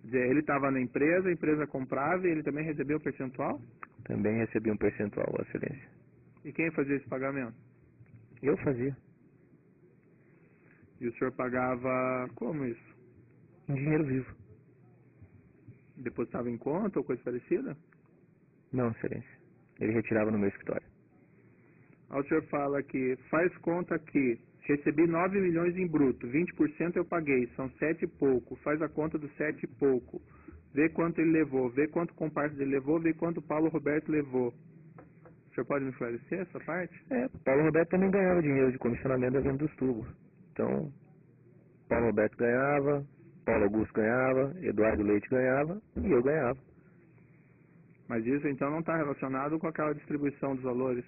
Quer dizer, ele estava na empresa, a empresa comprava e ele também recebia o percentual? Também recebia um percentual, Vossa Excelência. E quem fazia esse pagamento? Eu fazia. E o senhor pagava como isso? Em dinheiro vivo. Depositava em conta ou coisa parecida? Não, Excelência. Ele retirava no meu escritório. Aí o senhor fala que faz conta que recebi 9 milhões em bruto, 20% eu paguei, são 7 e pouco, faz a conta dos 7 e pouco, vê quanto ele levou, vê quanto o comparsa dele levou, vê quanto o Paulo Roberto levou. O senhor pode me esclarecer essa parte? Paulo Roberto também ganhava dinheiro de comissionamento da venda dos tubos. Então, Paulo Roberto ganhava, Paulo Augusto ganhava, Eduardo Leite ganhava e eu ganhava. Mas isso então não está relacionado com aquela distribuição dos valores?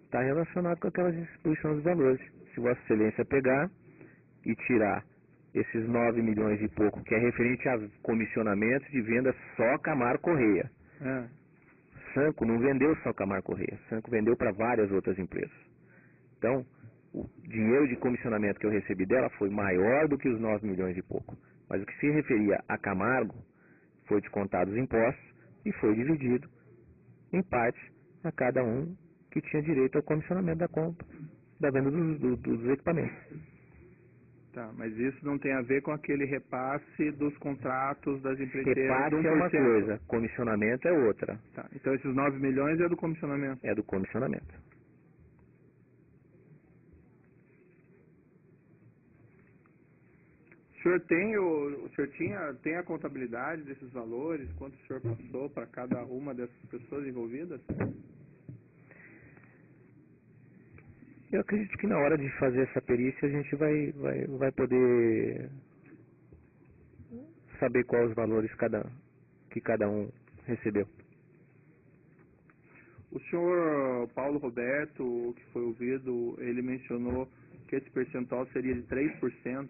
Está relacionado com aquela distribuição dos valores. Se Vossa Excelência pegar e tirar esses 9 milhões e pouco, que é referente a comissionamentos de venda só Camargo Correia. Sanco não vendeu só Camargo Correia, Sanco vendeu para várias outras empresas. Então, o dinheiro de comissionamento que eu recebi dela foi maior do que os 9 milhões e pouco. Mas o que se referia a Camargo foi descontado os impostos e foi dividido em partes a cada um que tinha direito ao comissionamento da compra, da venda dos equipamentos. Tá, mas isso não tem a ver com aquele repasse dos contratos das empreiteiras? Repasse é uma coisa, comissionamento é outra. Tá, então esses 9 milhões é do comissionamento? É do comissionamento. O senhor tem a contabilidade desses valores? Quanto o senhor passou para cada uma dessas pessoas envolvidas? Eu acredito que na hora de fazer essa perícia a gente vai poder saber quais os valores que cada um recebeu. O senhor Paulo Roberto, que foi ouvido, ele mencionou que esse percentual seria de 3%,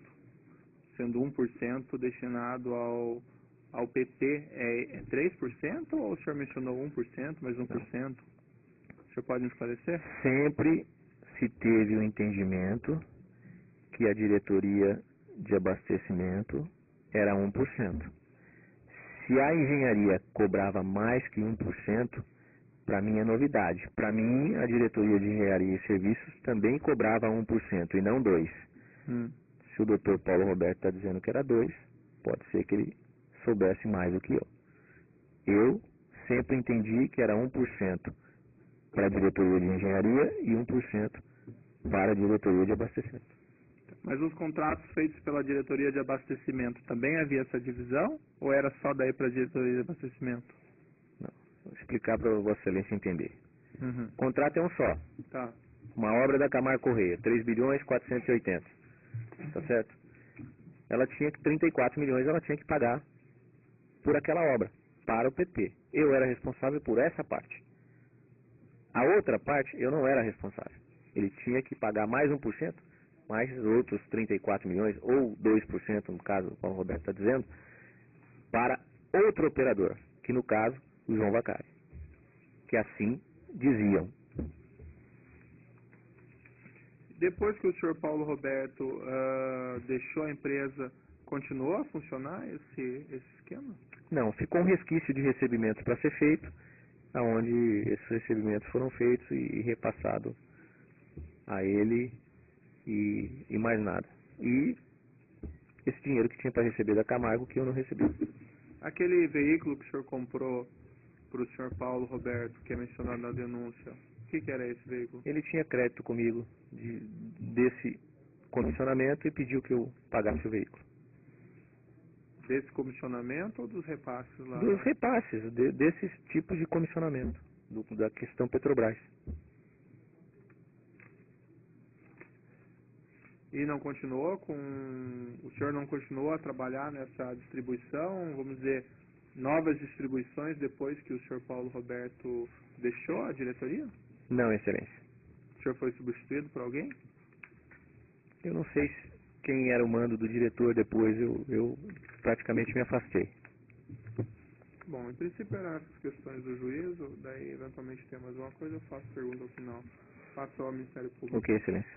sendo 1% destinado ao PT. É 3% ou o senhor mencionou 1%, mais 1%? Não. O senhor pode me esclarecer? Sempre se teve o entendimento que a diretoria de abastecimento era 1%. Se a engenharia cobrava mais que 1%, para mim é novidade. Para mim, a diretoria de engenharia e serviços também cobrava 1% e não 2%. Se o doutor Paulo Roberto está dizendo que era 2%, pode ser que ele soubesse mais do que eu. Eu sempre entendi que era 1% para a diretoria de engenharia e 1% para a diretoria de abastecimento. Mas os contratos feitos pela diretoria de abastecimento, também havia essa divisão? Ou era só daí para a diretoria de abastecimento? Não, vou explicar para Vossa Excelência entender. O contrato é um só. Tá. Uma obra da Camargo Correia, 3 bilhões 480. Tá certo? Ela tinha que 34 milhões, ela tinha que pagar por aquela obra, para o PT. Eu era responsável por essa parte. A outra parte, eu não era responsável. Ele tinha que pagar mais 1%, mais os outros 34 milhões, ou 2%, no caso, o Paulo Roberto está dizendo, para outro operador, que no caso, o João Vacari. Que assim diziam. Depois que o senhor Paulo Roberto deixou a empresa, continuou a funcionar esse esquema? Não, ficou um resquício de recebimentos para ser feito, onde esses recebimentos foram feitos e repassados a ele e mais nada. E esse dinheiro que tinha para receber da Camargo que eu não recebi. Aquele veículo que o senhor comprou para o senhor Paulo Roberto, que é mencionado na denúncia, o que era esse veículo? Ele tinha crédito comigo desse comissionamento e pediu que eu pagasse o veículo. Desse comissionamento ou dos repasses lá? Dos repasses, desses tipos de comissionamento, da questão Petrobras. E não continuou o senhor não continuou a trabalhar nessa distribuição, vamos dizer, novas distribuições depois que o senhor Paulo Roberto deixou a diretoria? Não, Excelência. O senhor foi substituído por alguém? Eu não sei quem era o mando do diretor depois, eu praticamente me afastei. Bom, em princípio eram essas questões do juízo, daí eventualmente tem mais uma coisa, eu faço pergunta ao final. Passo ao Ministério Público. Ok, excelência.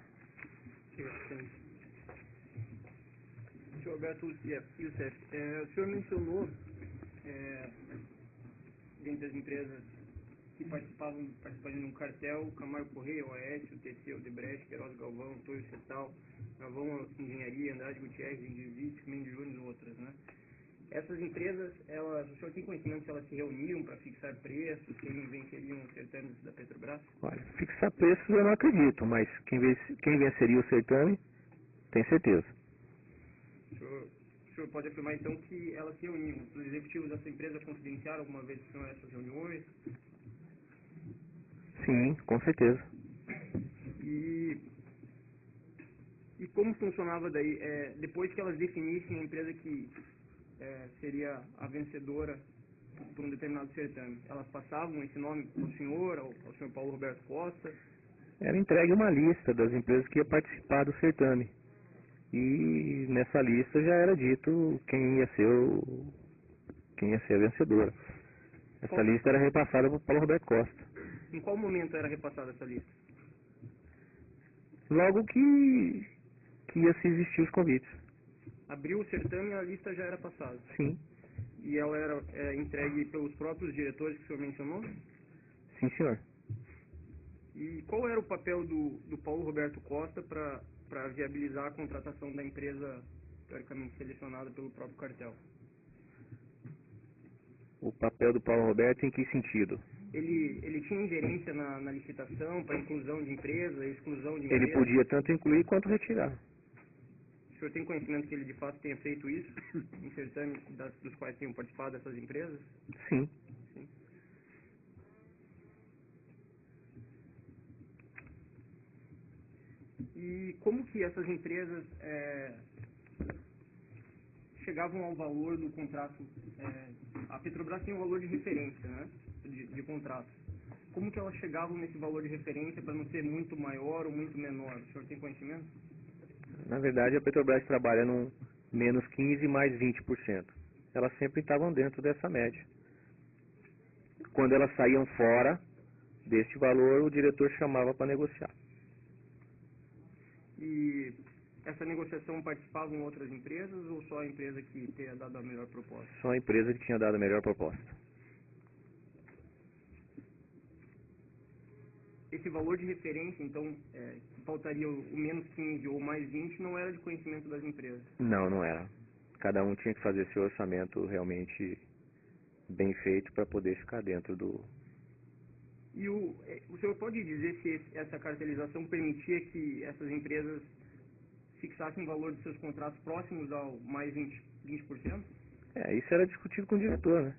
Senhor Alberto Youssef, o senhor mencionou, dentre as empresas que participavam de um cartel, o Camargo Correia, o Aécio, o TC, o Debrecht, Queiroz Galvão, Toyo Cetal, Galvão Engenharia, Andrade Gutierrez, Indivíduos, Mendes Júnior e outras, né? Essas empresas, o senhor tem conhecimento se elas se reuniram para fixar preços, quem venceriam os certames da Petrobras? Olha, fixar preços eu não acredito, mas quem venceria o certame, tem certeza. O senhor pode afirmar então que elas se reuniram. Os executivos dessa empresa confidenciaram alguma vez que são essas reuniões? Sim, com certeza. E como funcionava daí? Depois que elas definissem a empresa que seria a vencedora por um determinado certame, elas passavam esse nome ao senhor, ao senhor Paulo Roberto Costa? Era entregue uma lista das empresas que ia participar do certame. E nessa lista já era dito quem ia ser a vencedora. Essa lista era repassada para o Paulo Roberto Costa. Em qual momento era repassada essa lista? Logo que ia se existir os convites. Abriu o certame e a lista já era passada? Sim. E ela era entregue pelos próprios diretores que o senhor mencionou? Sim, senhor. E qual era o papel do Paulo Roberto Costa para viabilizar a contratação da empresa teoricamente selecionada pelo próprio cartel? O papel do Paulo Roberto em que sentido? Ele tinha ingerência na licitação para inclusão de empresa, exclusão de empresa? Ele podia tanto incluir quanto retirar. O senhor tem conhecimento que ele de fato tenha feito isso em certames dos quais tenham participado dessas empresas? Sim. E como que essas empresas chegavam ao valor do contrato? A Petrobras tem um valor de referência, né, de contrato. Como que elas chegavam nesse valor de referência para não ser muito maior ou muito menor? O senhor tem conhecimento? Na verdade, a Petrobras trabalha num menos 15% mais 20%. Elas sempre estavam dentro dessa média. Quando elas saíam fora deste valor, o diretor chamava para negociar. E essa negociação participavam outras empresas ou só a empresa que tenha dado a melhor proposta? Só a empresa que tinha dado a melhor proposta. Esse valor de referência, então, que faltaria o menos 15 ou mais 20, não era de conhecimento das empresas? Não era. Cada um tinha que fazer seu orçamento realmente bem feito para poder ficar dentro do... E o senhor pode dizer se essa cartelização permitia que essas empresas fixassem o valor dos seus contratos próximos ao mais 20%? Isso era discutido com o diretor, né?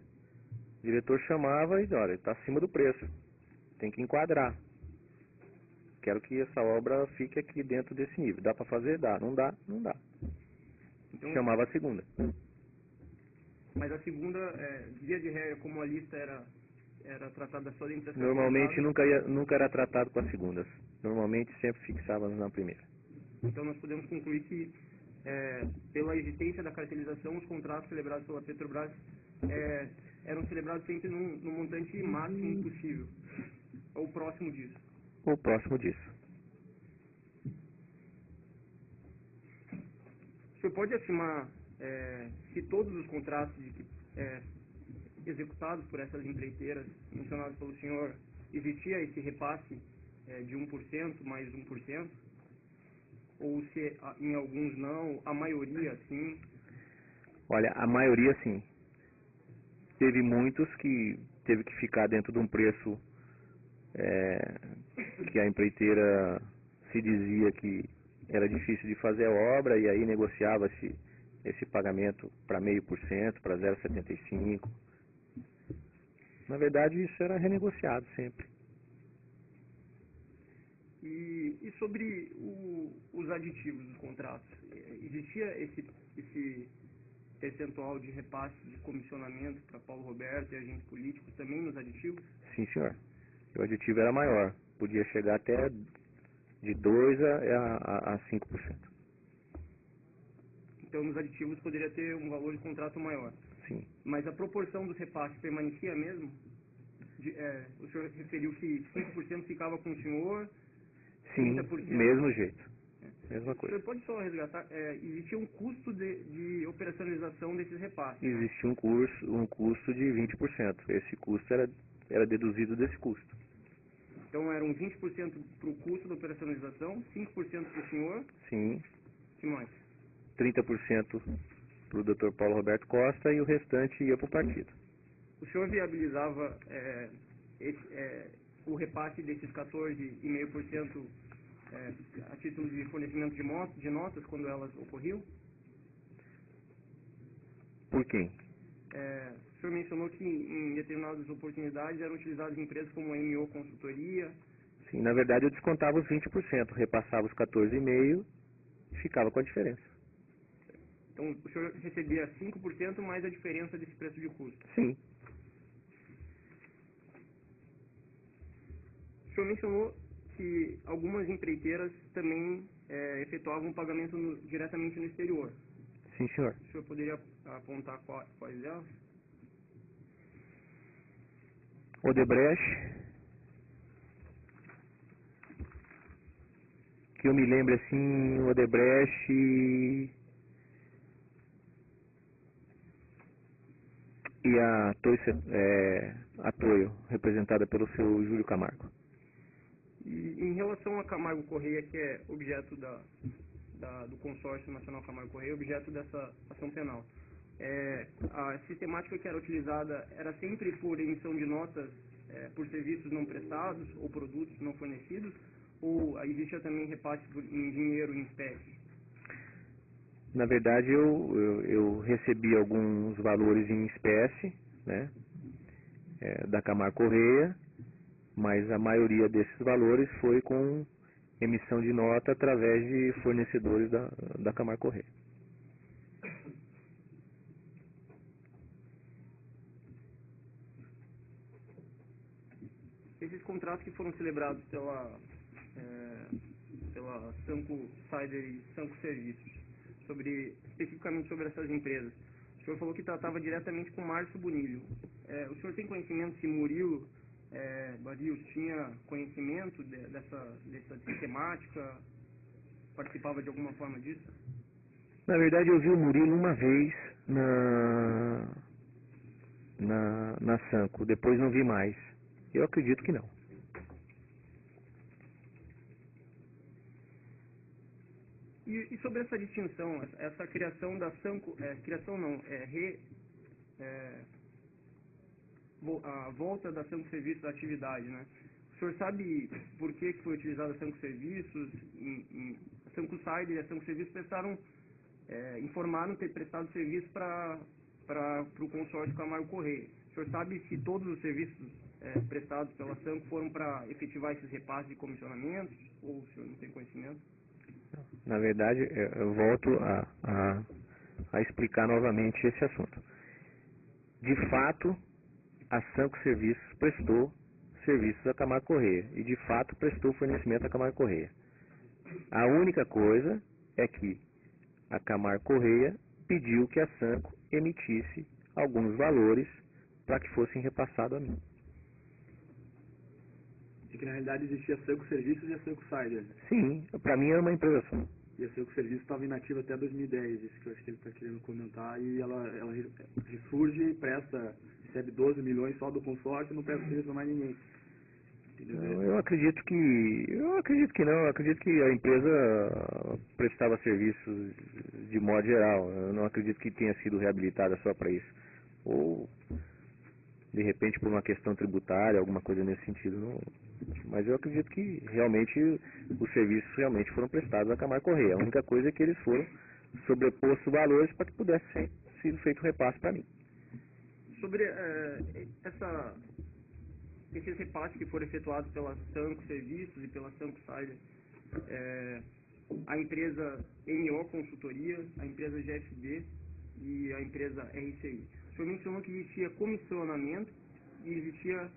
O diretor chamava e disse, olha, está acima do preço, tem que enquadrar. Quero que essa obra fique aqui dentro desse nível. Dá para fazer? Dá. Não dá? Não dá. Então, chamava a segunda. Mas a segunda, via de regra, como a lista era tratada só dentro dessa... Normalmente nunca era tratado com as segundas. Normalmente sempre fixávamos na primeira. Então nós podemos concluir que, pela existência da cartelização, os contratos celebrados pela Petrobras eram celebrados sempre no montante máximo possível, ou próximo disso. Ou próximo disso. O senhor pode afirmar se todos os contratos executados por essas empreiteiras mencionados pelo senhor, existia esse repasse de 1% mais 1%? Ou se em alguns não, a maioria sim? Olha, a maioria sim. Teve muitos que teve que ficar dentro de um preço que a empreiteira se dizia que era difícil de fazer a obra e aí negociava-se esse pagamento para 0,5%, para 0,75%. Na verdade, isso era renegociado sempre. E sobre os aditivos dos contratos, existia esse percentual de repasse de comissionamento para Paulo Roberto e agentes políticos também nos aditivos? Sim, senhor. O aditivo era maior, podia chegar até de 2% a 5%. então nos aditivos poderia ter um valor de contrato maior. Sim. Mas a proporção dos repasses permanecia a mesma? O senhor referiu que 5% ficava com o senhor, Sim, 30%... mesmo jeito. Mesma O coisa. senhor pode só resgatar, existia um custo de operacionalização desses repasses? Existia um custo de 20%. Esse custo era deduzido desse custo. Então eram 20% para o custo da operacionalização, 5% para o senhor, Sim, que mais? 30% para o Dr. Paulo Roberto Costa e o restante ia para o partido. O senhor viabilizava o repasse desses 14,5% a título de fornecimento de notas quando elas ocorriam? Por quem? O senhor mencionou que em determinadas oportunidades eram utilizadas empresas como a MO Consultoria. Sim, na verdade eu descontava os 20%, repassava os 14,5% e ficava com a diferença. Então o senhor recebia 5% mais a diferença desse preço de custo. Sim. O senhor mencionou que algumas empreiteiras também efetuavam pagamento diretamente no exterior. Sim, senhor. O senhor poderia apontar quais delas? Odebrecht, que eu me lembro assim, Odebrecht e a Toyo, representada pelo seu Júlio Camargo. E em relação a Camargo Correia, que é objeto do Consórcio Nacional Camargo Correia, objeto dessa ação penal, a sistemática que era utilizada era sempre por emissão de notas por serviços não prestados ou produtos não fornecidos, ou existia também repasse em dinheiro em espécie? Na verdade, eu recebi alguns valores em espécie, né, da Camargo Correia, mas a maioria desses valores foi com emissão de nota através de fornecedores da Camargo Correia. Esses contratos que foram celebrados pela Sanco Cider e Sanco Serviços, especificamente sobre essas empresas, o senhor falou que tratava diretamente com Márcio Bonilho. O senhor tem conhecimento se Murilo Barrios tinha conhecimento dessa sistemática, participava de alguma forma disso? Na verdade, eu vi o Murilo uma vez na Sanco, depois não vi mais. Eu acredito que não. E sobre essa distinção, essa criação da Sanco, a volta da Sanco Serviços à atividade, né? O senhor sabe por que foi utilizada a Sanco Serviços? A Sanco Cider e a Sanco Serviços informaram ter prestado serviço para o consórcio Camargo Correia. O senhor sabe se todos os serviços prestados pela Sanco foram para efetivar esses repasses de comissionamentos, ou o senhor não tem conhecimento? Na verdade, eu volto a explicar novamente esse assunto. De fato, a Sanco Serviços prestou serviços à Camargo Correia e de fato prestou fornecimento à Camargo Correia. A única coisa é que a Camargo Correia pediu que a Sanco emitisse alguns valores para que fossem repassados a mim. E que na realidade existia a Sanco Serviços e a Sanco Cider. Sim, para mim era uma empresa só. E a Sanco Serviços estava inativa até 2010, isso que eu acho que ele está querendo comentar, e ela ressurge e recebe 12 milhões só do consórcio e não presta serviço a mais ninguém. Não, eu acredito que não, eu acredito que a empresa prestava serviços de modo geral. Eu não acredito que tenha sido reabilitada só para isso. Ou de repente por uma questão tributária, alguma coisa nesse sentido. Não. Mas eu acredito que realmente os serviços realmente foram prestados à Camargo Correia. A única coisa é que eles foram sobrepostos valores para que pudesse ser sido feito repasse para mim. Sobre esses repasses que foram efetuados pela Sanco Serviços e pela Sanco Cider, a empresa MO Consultoria, a empresa GFB e a empresa RCI. O senhor mencionou que existia comissionamento e existia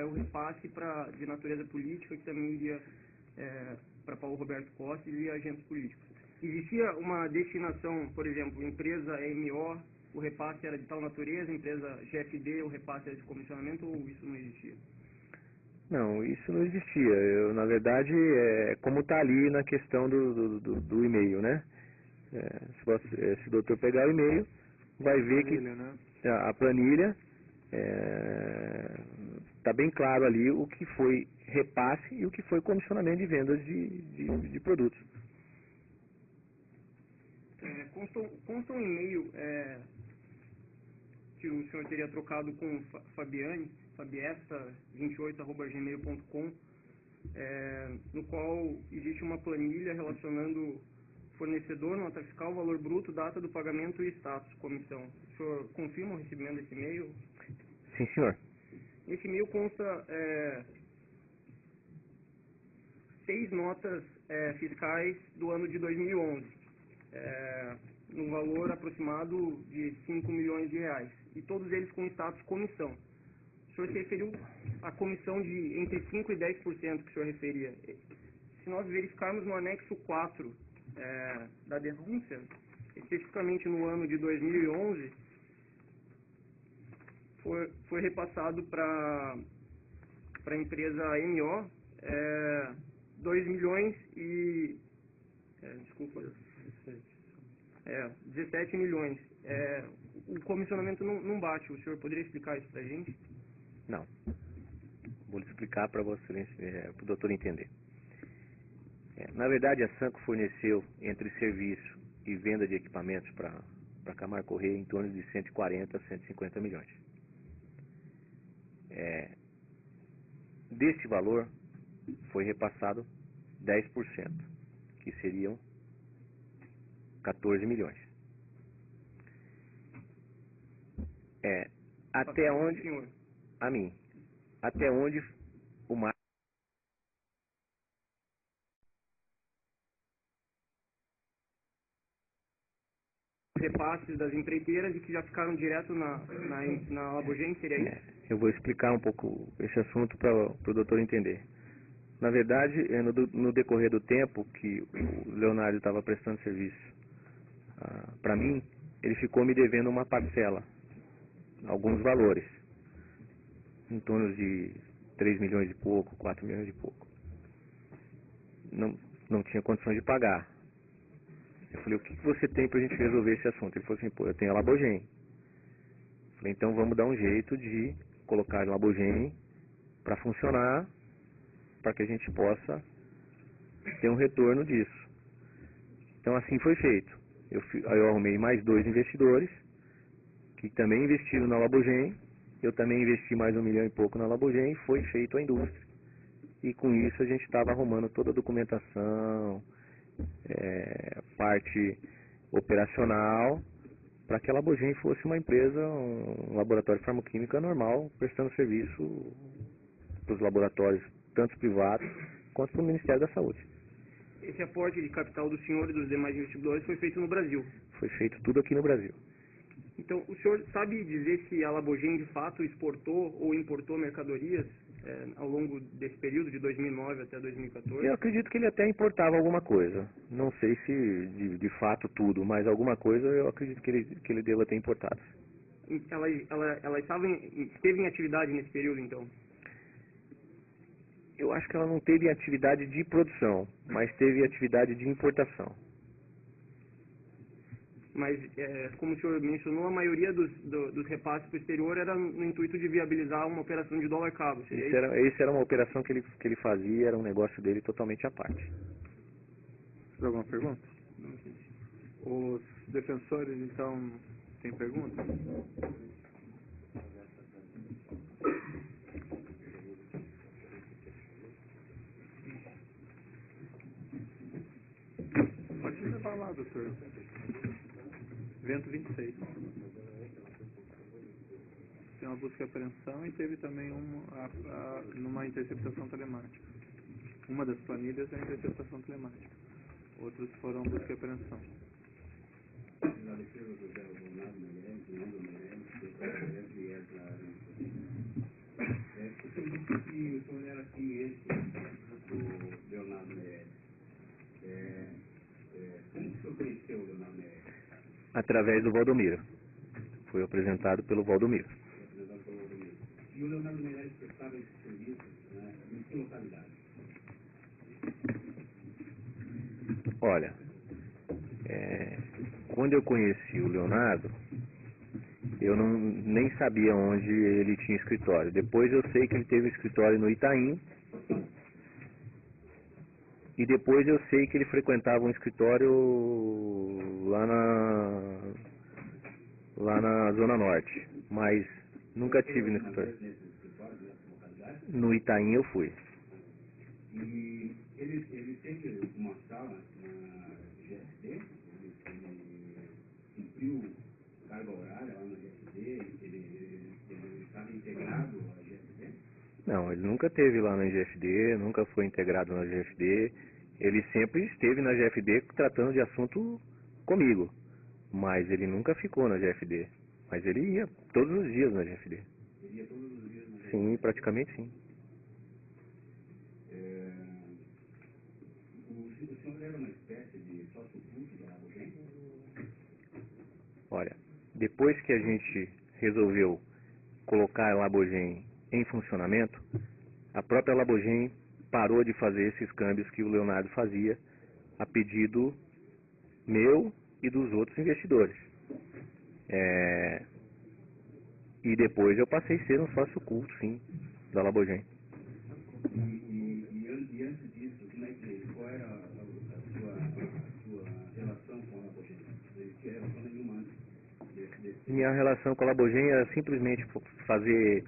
o repasse de natureza política, que também iria para Paulo Roberto Costa e iria agentes políticos. existia uma destinação, por exemplo, empresa MO, o repasse era de tal natureza, empresa GFD, o repasse era de comissionamento, ou isso não existia? Não, isso não existia. Na verdade, como está ali na questão do e-mail, né? Se o doutor pegar o e-mail, vai ver que né? a planilha está bem claro ali o que foi repasse e o que foi comissionamento de vendas de produtos. Consta um e-mail que o senhor teria trocado com fabiesta28@gmail.com, no qual existe uma planilha relacionando fornecedor, nota fiscal, valor bruto, data do pagamento e status, comissão. O senhor confirma o recebimento desse e-mail? Sim, senhor. Nesse e-mail consta 6 notas fiscais do ano de 2011, no valor aproximado de 5 milhões de reais, e todos eles com status comissão. O senhor se referiu à comissão de entre 5% e 10% que o senhor referia. Se nós verificarmos no anexo 4 da denúncia, especificamente no ano de 2011, foi repassado para a empresa MO 2 milhões e... desculpa... 17 milhões. O comissionamento não bate. O senhor poderia explicar isso para a gente? Não. Vou explicar para você, para o doutor entender. Na verdade, a Sanco forneceu, entre serviço e venda de equipamentos para Camargo Corrêa, em torno de 140 a 150 milhões. Deste valor, foi repassado 10%, que seriam 14 milhões. Até onde... Senhor. A mim. Até onde o mar... repasses das empreiteiras e que já ficaram direto na Labogem, seria isso? Eu vou explicar um pouco esse assunto para o doutor entender. Na verdade, no decorrer do tempo que o Leonardo estava prestando serviço para mim, ele ficou me devendo uma parcela, alguns valores, em torno de 3 milhões e pouco, 4 milhões e pouco. Não tinha condições de pagar. Eu falei, o que você tem para a gente resolver esse assunto? Ele falou assim, eu tenho a Labogem. Eu falei, então vamos dar um jeito de colocar a Labogem para funcionar, para que a gente possa ter um retorno disso. Então assim foi feito. Eu arrumei mais 2 investidores, que também investiram na Labogem. Eu também investi mais 1 milhão e pouco na Labogem, e foi feito a indústria. E com isso a gente estava arrumando toda a documentação, parte operacional, para que a Labogem fosse uma empresa, um laboratório de farmacoquímica normal, prestando serviço para os laboratórios, tanto privados quanto para o Ministério da Saúde. Esse aporte de capital do senhor e dos demais investidores foi feito no Brasil? Foi feito tudo aqui no Brasil. Então, o senhor sabe dizer se a Labogem de fato exportou ou importou mercadorias ao longo desse período, de 2009 até 2014? Eu acredito que ele até importava alguma coisa. Não sei se de fato tudo, mas alguma coisa eu acredito que ele deva ter importado. Ela esteve em atividade nesse período, então? Eu acho que ela não teve atividade de produção, mas teve atividade de importação. Mas, como o senhor mencionou, a maioria dos repasses para o exterior era no intuito de viabilizar uma operação de dólar-cabo. Essa era uma operação que ele fazia, era um negócio dele totalmente à parte. Mais alguma pergunta? Os defensores, então, têm perguntas? Pode levar lá, doutor. Evento 26. Tem uma busca e apreensão e teve também numa interceptação telemática. Uma das planilhas é a interceptação telemática. Outros foram busca e apreensão. Na defesa do Zé Leonardo Meirelles, Leandro Meirelles, e o senhor era cliente do Leonardo Meirelles. Como Através do Valdomiro. Foi apresentado pelo Valdomiro. Representado pelo Valdomiro. E o Leonardo Meirelles prestava esse serviço, né, em que localidade? Olha, quando eu conheci o Leonardo, eu nem sabia onde ele tinha escritório. Depois eu sei que ele teve escritório no Itaim. E depois eu sei que ele frequentava um escritório lá na Zona Norte. Mas nunca tive no escritório. Nesse escritório, nessa localidade? No Itaim eu fui. E ele teve uma sala na GSD, ele cumpriu carga horária lá na GSD, ele estava integrado à GSD? Não, ele nunca esteve lá na GFD, nunca foi integrado na GFD. Ele sempre esteve na GFD tratando de assunto comigo, mas ele nunca ficou na GFD. Mas ele ia todos os dias na GFD. Ele ia todos os dias na GSD? Sim, praticamente sim. O senhor era uma espécie de sócio oculto da Labogem? Olha, depois que a gente resolveu colocar a Labogem em funcionamento, a própria Labogem parou de fazer esses câmbios que o Leonardo fazia a pedido meu e dos outros investidores. E depois eu passei a ser um sócio oculto, sim, da Labogem. E antes disso, qual era a sua relação com a Labogem? Não existia relação nenhuma antes? Minha relação com a Labogem era simplesmente fazer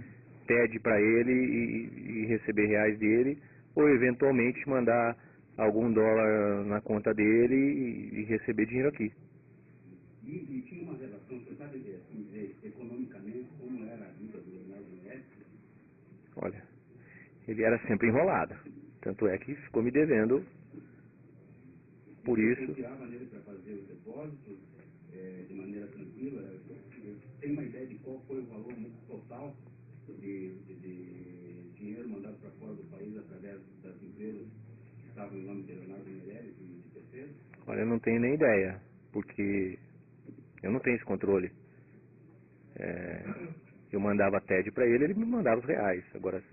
TED para ele e receber reais dele, ou eventualmente mandar algum dólar na conta dele e receber dinheiro aqui. E tinha uma relação, você sabe dizer economicamente como era a vida do Leonardo Meirelles? Olha, ele era sempre enrolado, tanto é que ficou me devendo por isso. Você confiava nele para fazer os depósitos de maneira tranquila? Tem uma ideia de qual foi o valor total de dinheiro mandado para fora do país através das empresas que estavam em nome de Leonardo Meirelles e de terceiros? Olha, eu não tenho nem ideia, porque eu não tenho esse controle. Eu mandava TED para ele me mandava os reais. Agora,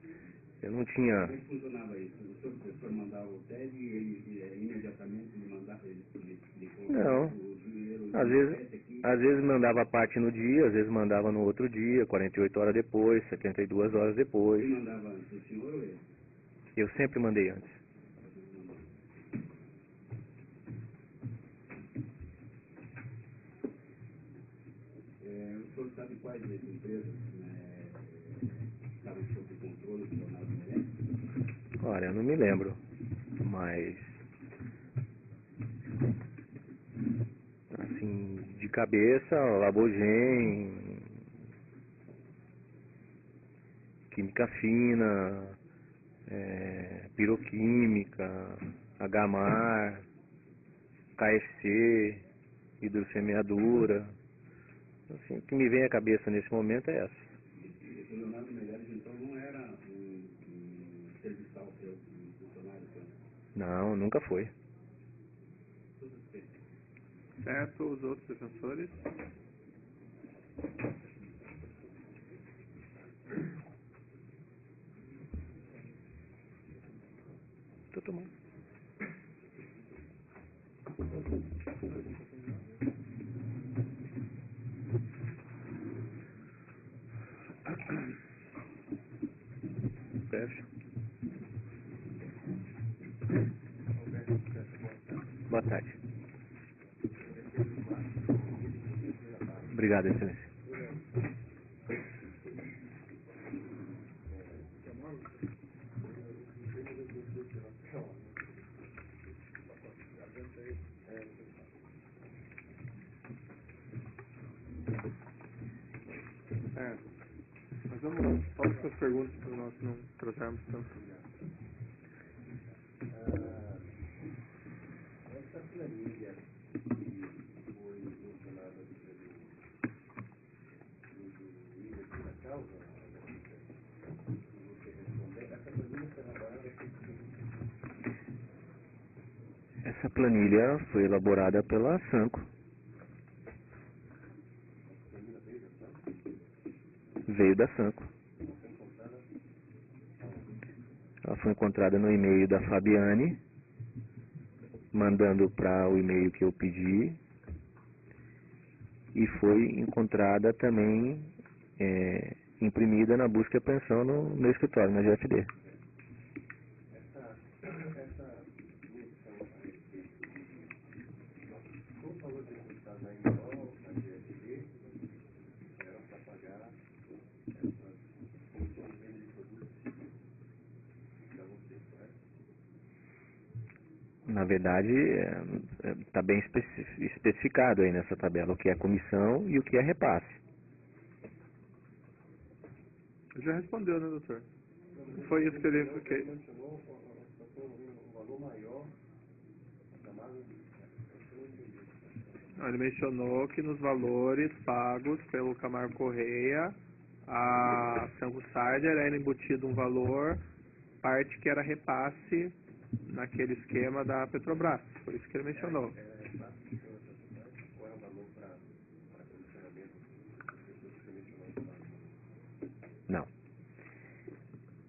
eu não tinha... Como é que funcionava isso? O senhor mandava o TED e ele imediatamente lhe mandava, ele Não, o dinheiro... às vezes mandava parte no dia, às vezes mandava no outro dia, 48 horas depois, 72 horas depois. Quem mandava antes, o senhor ou ele? Eu sempre mandei antes. O senhor sabe quais das empresas estavam sob o controle do Leonardo Meirelles? Olha, eu não me lembro, mas... assim, de cabeça, Labogem, Química Fina, Piroquímica, H-Mar, KFC, Hidrosemeadura. Assim, o que me vem à cabeça nesse momento é essa. O Leonardo Meirelles, então, não era um serviçal seu, um funcionário seu? Não, nunca foi. Certo, os outros defensores? Tô tomando. Fecha. Boa tarde. Obrigado, excelência. Mas vamos, faça suas perguntas para nós não tratarmos tanto. Essa planilha que foi mencionada pelo Igor aqui na causa, você responder, essa planilha foi elaborada Essa planilha foi elaborada pela Sanco. veio da Sanco. Ela foi encontrada no e-mail da Fabiane, mandando para o e-mail que eu pedi, e foi encontrada também imprimida na busca e apreensão no meu escritório, na GFD. Na verdade, está bem especificado aí nessa tabela o que é comissão e o que é repasse. Já respondeu, né, doutor? Foi isso que eu identifiquei. Ele mencionou que nos valores pagos pelo Camargo Correia, a Sanco Cider era embutido um valor, parte que era repasse naquele esquema da Petrobras. Foi isso que ele mencionou. Não.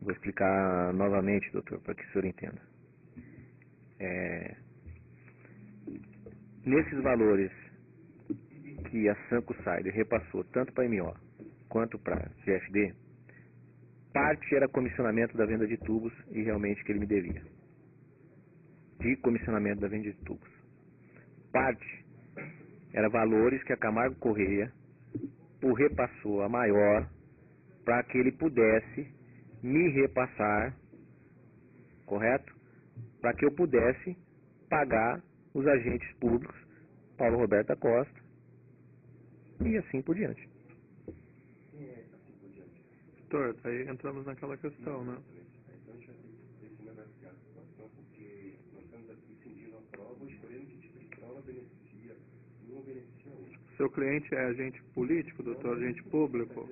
Vou explicar novamente, doutor, para que o senhor entenda. Nesses valores que a Sanco Cider repassou tanto para a MO quanto para a GFD, parte era comissionamento da venda de tubos e realmente que ele me devia. De comissionamento da venda de tubos. Parte era valores que a Camargo Correia o repassou a maior para que ele pudesse me repassar, correto? Para que eu pudesse pagar os agentes públicos, Paulo Roberto da Costa, e assim por diante. Doutor, aí entramos naquela questão, né? Seu cliente é agente político, doutor, agente público?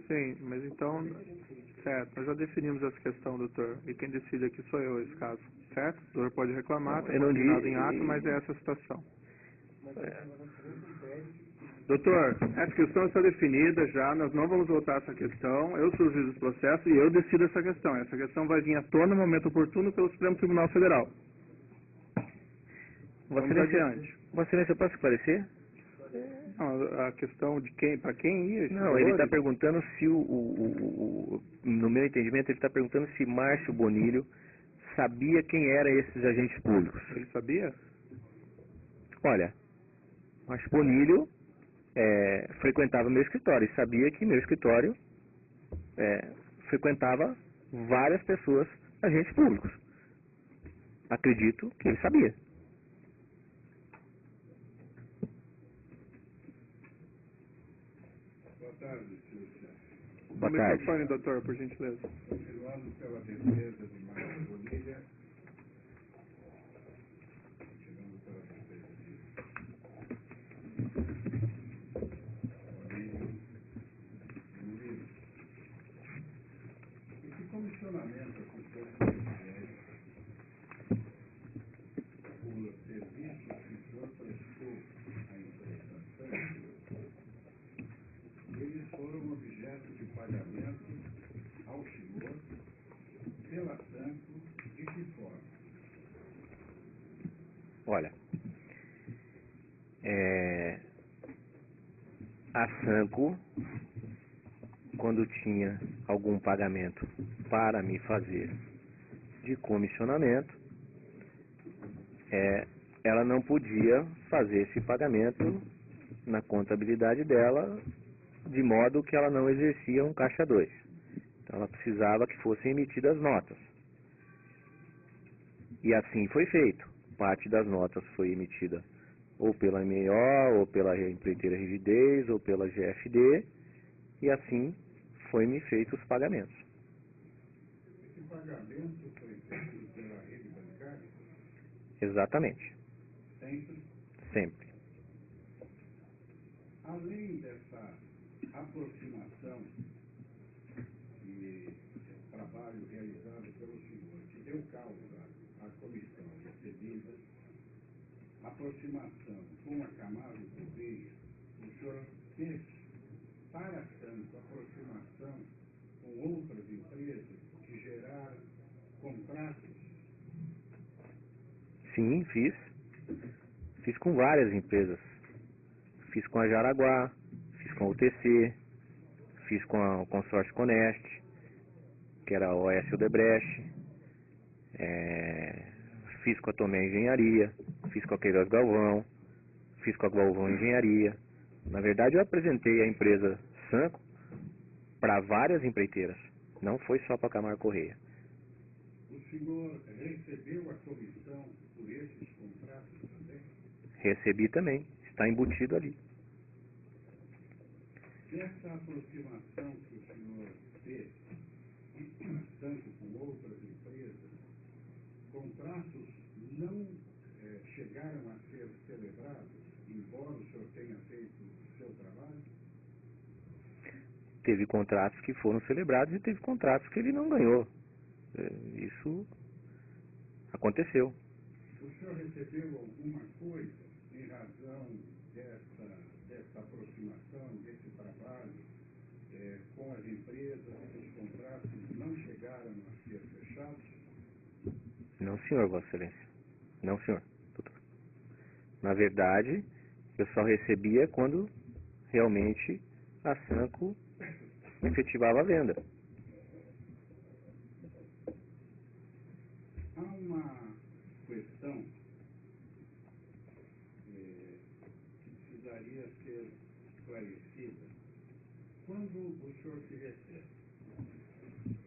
Sim, mas então, certo, nós já definimos essa questão, doutor, e quem decide aqui sou eu, esse caso, certo? O doutor pode reclamar, está combinado em ato, mas é essa a situação. Doutor, essa questão está definida já, nós não vamos voltar a essa questão, eu sou o juiz do processo e eu decido essa questão. Essa questão vai vir à tona no momento oportuno pelo Supremo Tribunal Federal. Vamos adiante. Vossa Excelência, eu posso esclarecer? Não, a questão de quem, para quem ia? Não, ele está perguntando se no meu entendimento, ele está perguntando se Márcio Bonilho sabia quem eram esses agentes públicos. Ele sabia? Olha, Márcio Bonilho frequentava meu escritório e sabia que meu escritório frequentava várias pessoas, agentes públicos. Acredito que ele sabia. Boa tarde, senhor chefe. Boa O tarde. microfone, doutor, por gentileza. Continuando pela defesa de Márcio Bonilha. Continuando pela defesa de Bonilha. Esse comissionamento acontece por serviços que o senhor prestou à empresa Sanco. Eles foram objeto de pagamento ao senhor pela Sanco de que forma? Olha, a Sanco, quando tinha algum pagamento para me fazer de comissionamento, ela não podia fazer esse pagamento na contabilidade dela, de modo que ela não exercia um caixa 2. Então ela precisava que fossem emitidas notas. E assim foi feito. Parte das notas foi emitida ou pela MO, ou pela empreiteira Rigidez, ou pela GFD, e assim foi-me feito os pagamentos. Esse pagamento foi feito pela rede bancária? Exatamente. Sempre? Sempre. Além dessa aproximação e trabalho realizado pelo senhor, que deu causa à comissão recebida, aproximação com a Camargo Correia, o senhor fez para tanto aproximação com outras empresas que geraram contratos? Sim, fiz. Fiz com várias empresas. Fiz com a Jaraguá, fiz com a UTC, fiz com o consórcio Conest, que era a OS Odebrecht, fiz com a Tomé Engenharia, fiz com a Queiroz Galvão, fiz com a Galvão Engenharia. Na verdade, eu apresentei a empresa Sanco para várias empreiteiras, não foi só para Camargo Correia. O senhor recebeu a comissão por esses contratos também? Recebi também, está embutido ali. Dessa aproximação que o senhor fez, tanto com outras empresas, contratos não chegaram a ser celebrados, embora o senhor tenha feito o seu trabalho? Teve contratos que foram celebrados e teve contratos que ele não ganhou. Isso aconteceu. O senhor recebeu alguma coisa em razão dessa aproximação, desse trabalho com as empresas, os contratos não chegaram a ser fechados? Não, senhor, Vossa Excelência. Não, senhor, doutor. Na verdade, eu só recebia quando realmente a Sanco efetivava a venda. Há uma questão que precisaria ser esclarecida. Quando o senhor se refere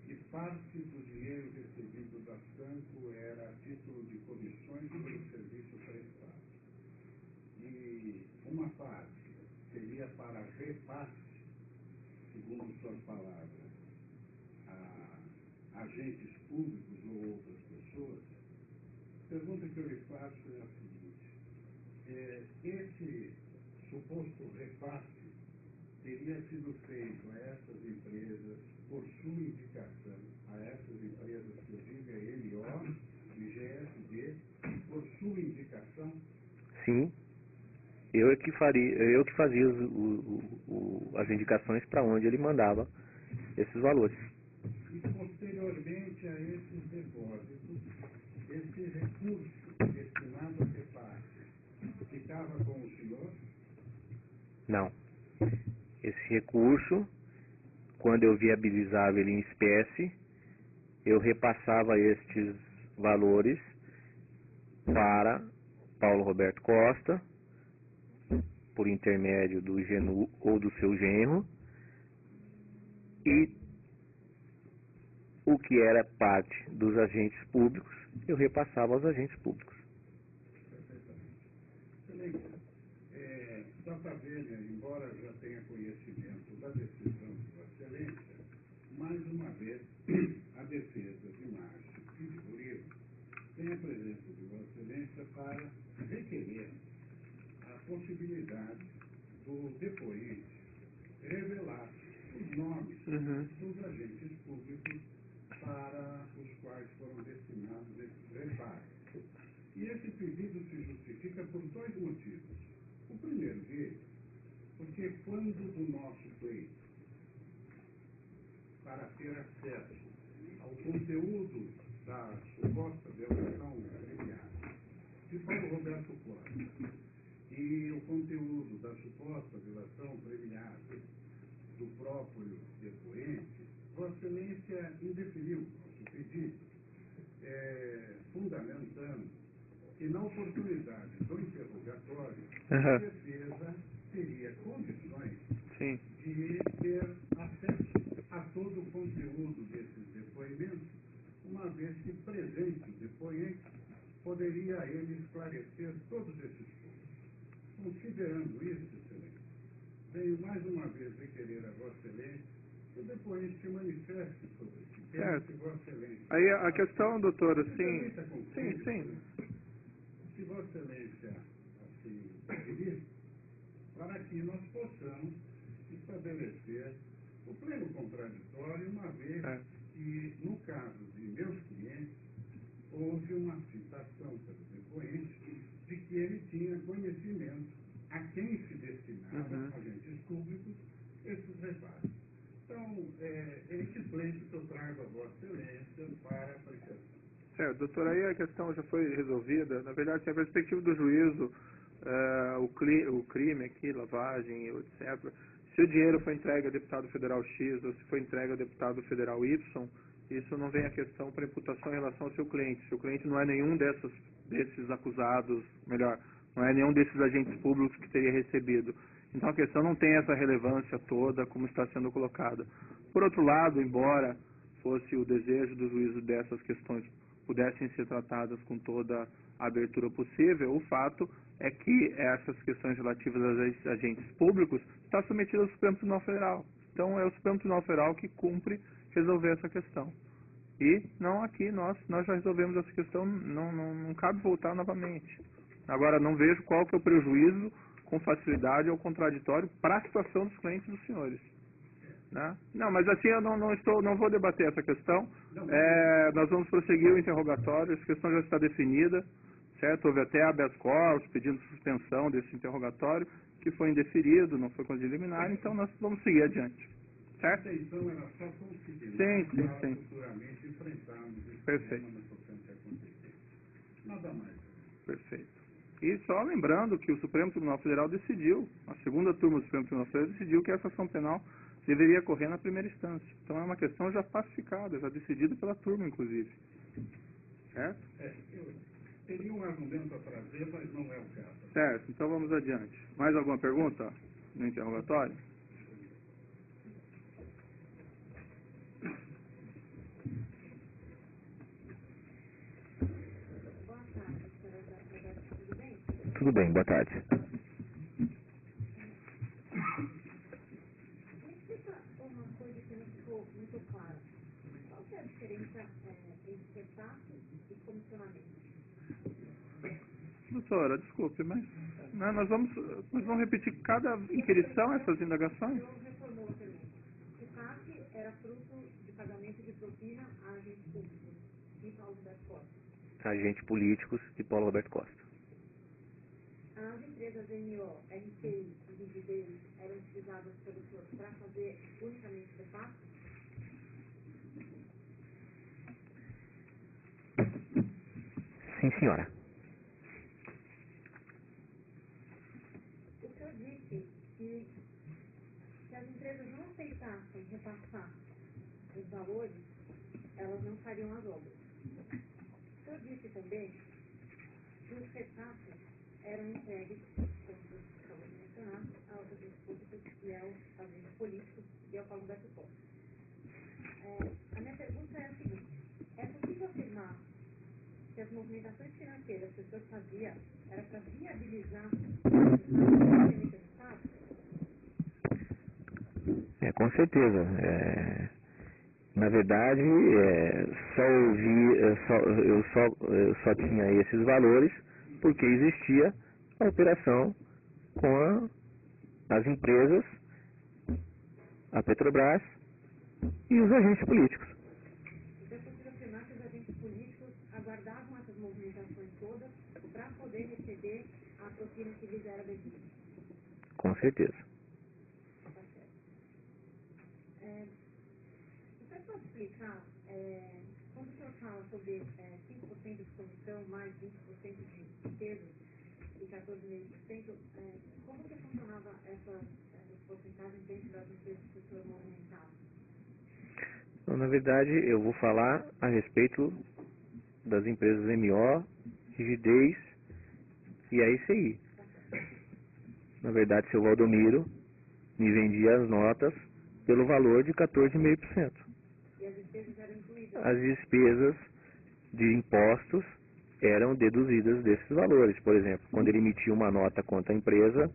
que parte do dinheiro recebido da Sanco era a título de comissões pelo serviço prestado, e uma parte seria para repasse, segundo suas palavras, a agentes públicos ou outras pessoas, a pergunta que eu lhe faço é a seguinte: esse suposto repasse teria sido feito a essas empresas por sua indicação, a essas empresas que eu digo é LO e GSD, por sua indicação? Sim, eu que fazia as indicações para onde ele mandava esses valores. E posteriormente a esses depósitos, esse recurso destinado a repasse ficava com o senhor? Não. Esse recurso, quando eu viabilizava ele em espécie, eu repassava estes valores para Paulo Roberto Costa, por intermédio do Genu ou do seu genro, e o que era parte dos agentes públicos, eu repassava aos agentes públicos. Excelência, só para ver, embora já tenha conhecimento da decisão de Vossa Excelência, mais uma vez, a defesa de Márcio e de Murilo tem a presença de Vossa Excelência para requerer a possibilidade do depoente revelar os nomes dos agentes públicos para os quais foram destinados esses repasses. E esse pedido se justifica por dois motivos. O primeiro deles, porque quando do nosso pleito para ter acesso ao conteúdo da suposta delação premiada de Paulo Roberto Costa e o conteúdo da suposta delação premiada do próprio depoente, Vossa Excelência indeferiu nosso pedido, fundamentando que na oportunidade do interrogatório, a defesa teria condições de ter acesso a todo o conteúdo desses depoimentos, uma vez que presente o depoente poderia ele esclarecer todos esses pontos. Considerando isso, Excelência, venho mais uma vez requerer a Vossa Excelência que o depoente se manifeste sobre esse tema, que Vossa Excelência... Aí a questão, doutor, assim... Sim. Se Vossa Excelência assim pedir, para que nós possamos estabelecer o pleno contraditório, uma vez que, no caso de meus clientes, houve uma citação pelo depoente de que ele tinha conhecimento a quem se destinava agentes públicos implícito, trago a Vossa Excelência para apreciação. Certo, doutor, aí a questão já foi resolvida. Na verdade, se a perspectiva do juízo, o crime aqui, lavagem, etc., se o dinheiro foi entregue ao deputado federal X ou se foi entregue ao deputado federal Y, isso não vem a questão para imputação em relação ao seu cliente. Se o cliente não é nenhum desses acusados, melhor, não é nenhum desses agentes públicos que teria recebido. Então a questão não tem essa relevância toda como está sendo colocada. Por outro lado, embora fosse o desejo do juízo dessas questões pudessem ser tratadas com toda a abertura possível, o fato é que essas questões relativas aos agentes públicos estão submetidas ao Supremo Tribunal Federal. Então é o Supremo Tribunal Federal que cumpre resolver essa questão. E não aqui, nós já resolvemos essa questão, não cabe voltar novamente. Agora, não vejo qual que é o prejuízo com facilidade ou contraditório para a situação dos clientes dos senhores. Né? Não, mas assim eu não vou debater essa questão. Nós vamos prosseguir o interrogatório, essa questão já está definida, certo? Houve até habeas corpus pedindo suspensão desse interrogatório, que foi indeferido, não foi conseguido eliminar, então nós vamos seguir adiante. Certo? A intenção era só conseguir Sim. futuramente enfrentarmos esse Perfeito. problema no tocante a acontecer. Nada mais. Perfeito. E só lembrando que o Supremo Tribunal Federal decidiu, a segunda turma do Supremo Tribunal Federal decidiu que essa ação penal deveria correr na primeira instância. Então é uma questão já pacificada, já decidida pela turma, inclusive. Certo? Eu teria um argumento a trazer, mas não é o caso. Certo, então vamos adiante. Mais alguma pergunta no interrogatório? Tudo bem, boa tarde. Me explica uma coisa que não ficou muito clara. Qual que é a diferença entre retaço e comissionamento? Doutora, desculpe, mas nós vamos repetir cada inquirição essas indagações? Eu reformulo a pergunta. O CAC era fruto de pagamento de propina a agentes públicos de Paulo Roberto Costa. Agentes políticos de Paulo Roberto Costa. As empresas MO, RCI e Vigidez eram utilizadas pelo senhor para fazer unicamente retaço? Sim, senhora. O senhor disse que se as empresas não aceitassem repassar os valores, elas não fariam as obras. O senhor disse também que os retaços eram entregues, como eu acabou de mencionar, aos agentes públicos e aos agentes políticos e ao Paulo Roberto Costa. A minha pergunta é a seguinte: é possível afirmar que as movimentações financeiras que o senhor fazia era para viabilizar o Estado? Com certeza. Na verdade, eu só tinha esses valores porque existia a operação com as empresas, a Petrobras e os agentes políticos. Então é possível afirmar que os agentes políticos aguardavam essas movimentações todas para poder receber a propina que lhes era devida? Com certeza. Tá certo. Você pode explicar, quando o senhor fala sobre 5% de comissão mais 20% de despesas e 14,5%, como que funcionava essas porcentagens dentro das empresas que o senhor movimentava? Então, na verdade, eu vou falar a respeito das empresas MO, Rigidez e a ICI. Na verdade, seu Valdomiro me vendia as notas pelo valor de 14,5%. E as despesas eram incluídas? As despesas de impostos eram deduzidas desses valores. Por exemplo, quando ele emitia uma nota contra a empresa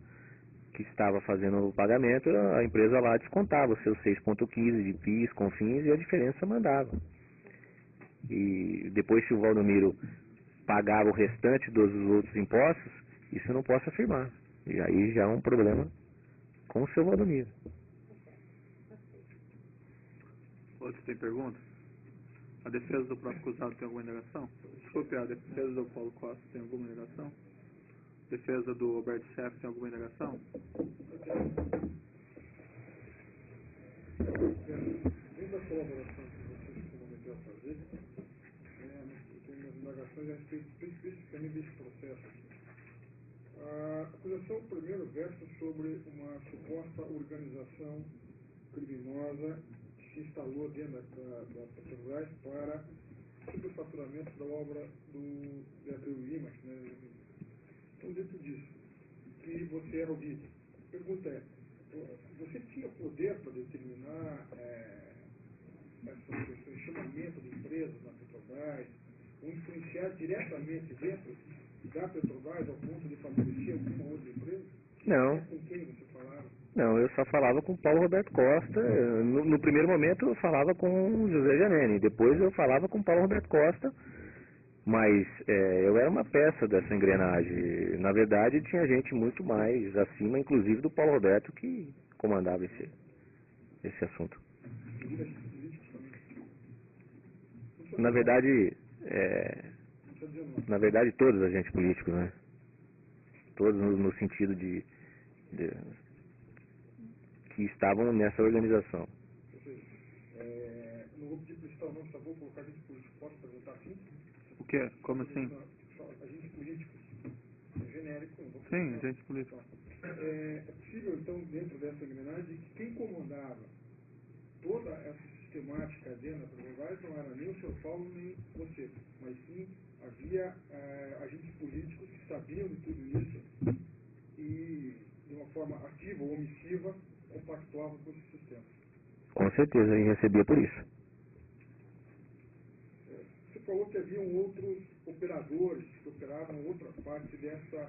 que estava fazendo o pagamento, a empresa lá descontava os seus 6,15 de PIS, CONFINS e a diferença mandava. E depois, se o Valdomiro pagava o restante dos outros impostos, isso eu não posso afirmar. E aí já é um problema com o seu Valdomiro. Outros têm perguntas? A defesa do próprio acusado tem alguma indagação? Desculpe, a defesa do Paulo Costa tem alguma indagação? A defesa do Roberto Chefe tem alguma indagação? Dentro da colaboração que você se comprometeu a fazer, eu tenho umas indagações a respeito especificamente desse processo aqui. A acusação primeiro versa sobre uma suposta organização criminosa que se instalou dentro da Petrobras para superfaturamento da obra do Beatriz Lima, né? Então, dentro disso, que você era o vídeo. A pergunta é, você tinha poder para determinar essa questão de chamamento de empresas na Petrobras, ou influenciar diretamente dentro da Petrobras ao ponto de favorecer alguma outra empresa? Não. Com quem você falava? Não, eu só falava com o Paulo Roberto Costa. No primeiro momento eu falava com o José Janene, depois eu falava com o Paulo Roberto Costa, mas eu era uma peça dessa engrenagem. Na verdade tinha gente muito mais acima, inclusive do Paulo Roberto, que comandava esse assunto. Na verdade, todos os agentes políticos, né? Todos no sentido de que estavam nessa organização. Ou seja, no grupo de cristal não só vou colocar agentes políticos, posso perguntar assim? O quê? Como assim? Só agentes políticos. É genérico. Sim, agentes políticos. É possível, então, dentro dessa engrenagem, que quem comandava toda essa sistemática dentro da Petrobras não era nem o Sr. Paulo nem você, mas sim havia agentes políticos que sabiam de tudo isso e, de uma forma ativa ou omissiva, compactuavam com esse sistema. Com certeza, e recebia por isso. Você falou que haviam outros operadores que operavam outra parte desse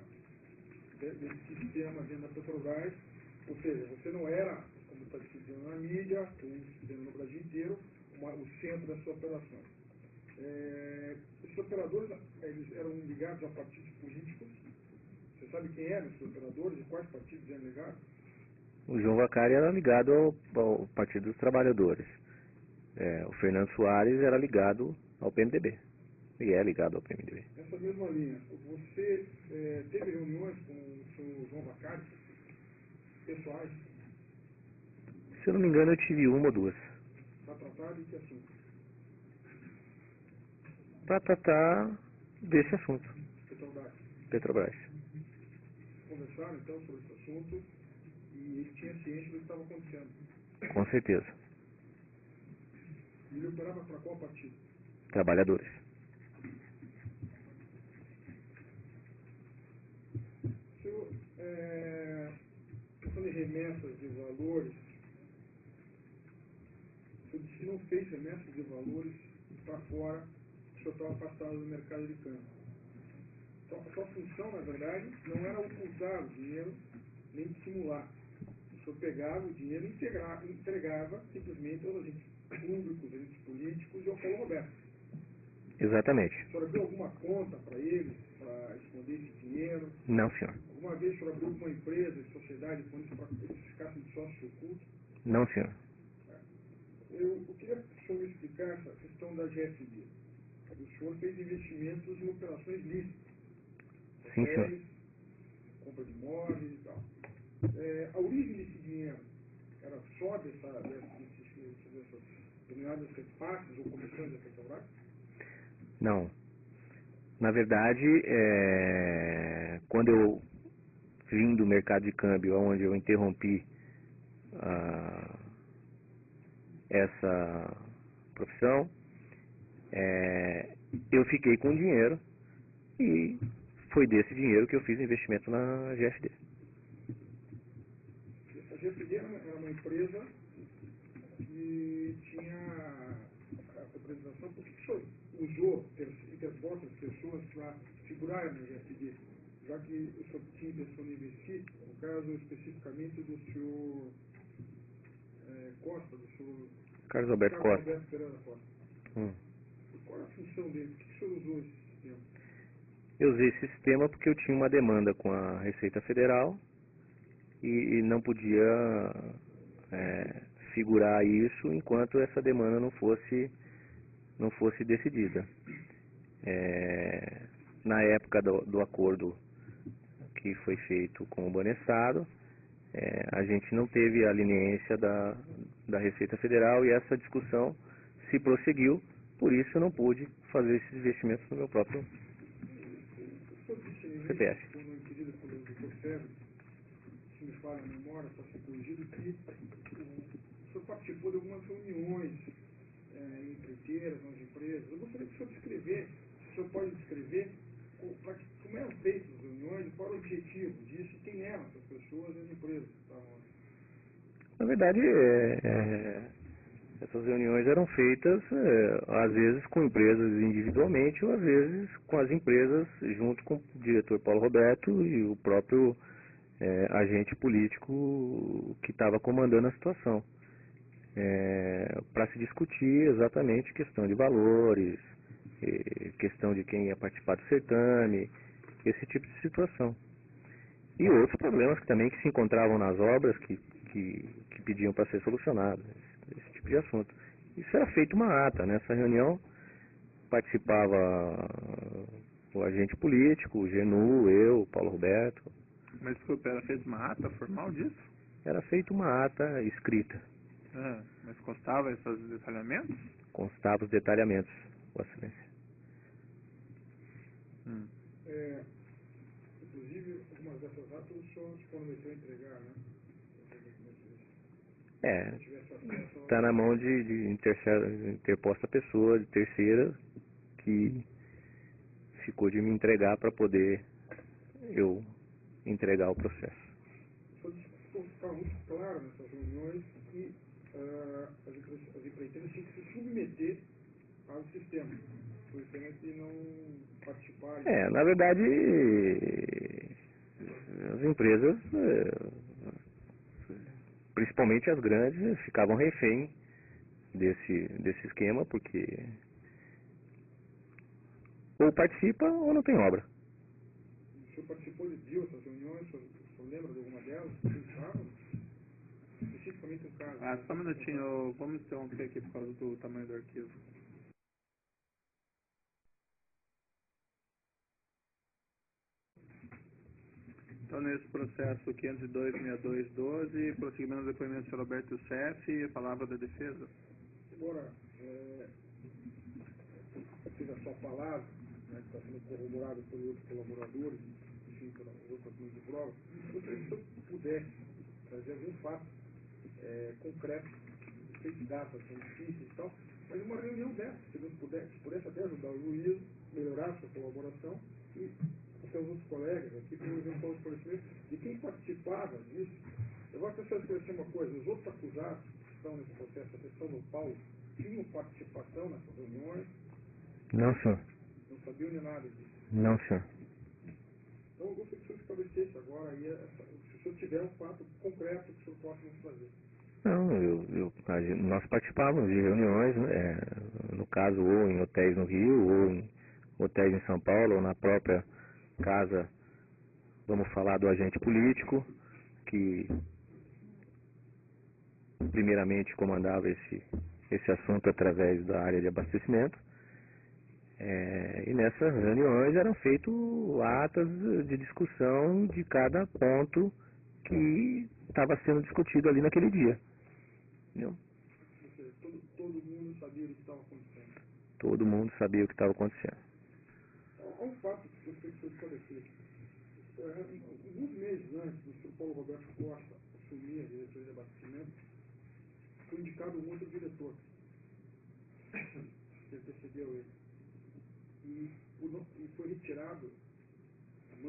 sistema dentro da Petrobras, ou seja, você não era, como está dizendo na mídia, ou dizendo no Brasil inteiro, o centro das suas operações. Esses operadores, eles eram ligados a partidos políticos. Você sabe quem eram esses operadores e quais partidos eram ligados? O João Vacari era ligado ao Partido dos Trabalhadores. O Fernando Soares era ligado ao PMDB. E é ligado ao PMDB. Nessa mesma linha, você teve reuniões com o senhor João Vacari, pessoais? Se eu não me engano, eu tive uma ou duas. Para tratar de que assunto? Para tratar desse assunto. Petrobras. Conversaram então sobre esse assunto e ele tinha ciência do que estava acontecendo. Com certeza. E ele operava para qual partido? Trabalhadores. Senhor, questão de remessas de valores, o senhor disse que não fez remessas de valores para fora, o senhor estava afastado do mercado de câmbio. Então, a sua função, na verdade, não era ocultar o dinheiro, nem dissimular. O senhor pegava o dinheiro e entregava simplesmente aos agentes públicos, agentes políticos e ao Paulo Roberto. Exatamente. O senhor abriu alguma conta para eles, para esconder esse dinheiro? Não, senhor. Alguma vez o senhor abriu alguma empresa, sociedade, com isso para que eles ficassem de sócio oculto? Não, senhor. Eu queria que o senhor me explicasse a questão da GFB. O senhor fez investimentos em operações lícitas. Sim, senhor. Compra de imóveis e tal. A origem desse dinheiro era só dessas determinadas repasses ou comissões da Petrobras? Não. Na verdade, quando eu vim do mercado de câmbio, onde eu interrompi essa profissão, eu fiquei com dinheiro e foi desse dinheiro que eu fiz investimento na GFD. A GFD era uma empresa que tinha a representação. Por que o senhor usou interpostas pessoas para figurarem na GFD? Já que o senhor tinha intenção de investir, no caso especificamente do senhor Costa, do senhor Carlos Alberto Costa. Alberto Pereira Costa. Qual é a função dele? Por que o senhor usou esse sistema? Eu usei esse sistema porque eu tinha uma demanda com a Receita Federal e não podia figurar isso enquanto essa demanda não fosse decidida. Na época do acordo que foi feito com o Banestado, a gente não teve a leniência da Receita Federal e essa discussão se prosseguiu, por isso eu não pude fazer esses investimentos no meu próprio CPF. Quando inquirido pelo Dr. Sérgio, se me falha a memória, para ser corrigido, que o senhor participou de algumas reuniões empreiteiras, nas empresas. Eu gostaria que o senhor descrever, se o senhor pode descrever, como eram feitas as reuniões, qual era o objetivo disso, quem eram essas pessoas e as empresas que estavam lá. Na verdade, essas reuniões eram feitas, às vezes, com empresas individualmente, ou às vezes com as empresas, junto com o diretor Paulo Roberto e o próprio agente político que estava comandando a situação, para se discutir exatamente questão de valores, questão de quem ia participar do certame, esse tipo de situação. E outros problemas também que se encontravam nas obras que pediam para ser solucionados, esse tipo de assunto. Isso era feito uma ata. Nessa reunião participava o agente político, o Genu, eu, o Paulo Roberto. Mas desculpa, ela fez uma ata formal disso? Era feita uma ata escrita. Mas constava esses detalhamentos? Constava os detalhamentos, Vossa Excelência. Inclusive, algumas dessas atas o senhor se comprometeu a entregar, né? Está na mão de interposta pessoa, de terceira, que ficou de me entregar para poder eu entregar o processo. Ficava muito claro nessas reuniões que as empreiteiras tinham que se submeter ao sistema, justamente não participarem. Na verdade, as empresas, principalmente as grandes, ficavam refém desse esquema, porque ou participa ou não tem obra. O senhor participou viu essas reuniões? O senhor lembra de alguma delas? Especificamente um caso. Só um minutinho, vamos interromper aqui por causa do tamanho do arquivo. Então, nesse processo 502.6212, prosseguimento do depoimento do Sr. Roberto Youssef, a palavra da defesa. Agora, fiz a sua palavra, né, que está sendo corroborada por outros colaboradores, enfim, pelas outras mãos de prova, eu gostaria que o senhor pudesse trazer algum fato concreto, sei que datas são difíceis e tal, mas uma reunião dessa, se Deus pudesse até ajudar o juiz, melhorar a sua colaboração e até os outros colegas aqui, para eventual esclarecimento de quem participava disso. Eu gosto de esclarecer uma coisa, os outros acusados que estão nesse processo, a questão do Paulo, tinham participação nessas reuniões? Não, senhor. Não sabiam de nada disso? Não, senhor. Então eu gostaria que o senhor esclarecesse agora, aí, se o senhor tiver um fato concreto que o senhor possa nos trazer. Não, nós participávamos de reuniões, no caso, ou em hotéis no Rio, ou em hotéis em São Paulo, ou na própria casa, vamos falar do agente político, que primeiramente comandava esse assunto através da área de abastecimento. E nessas reuniões eram feitas atas de discussão de cada ponto que estava sendo discutido ali naquele dia. Entendeu? Todo mundo sabia do que estava acontecendo. Todo mundo sabia o que estava acontecendo. Há um fato que eu queria que o senhor esclarecesse. Alguns meses antes do Sr. Paulo Roberto Costa assumir a diretoria de abastecimento, foi indicado um outro diretor, que antecedeu ele. E foi retirado de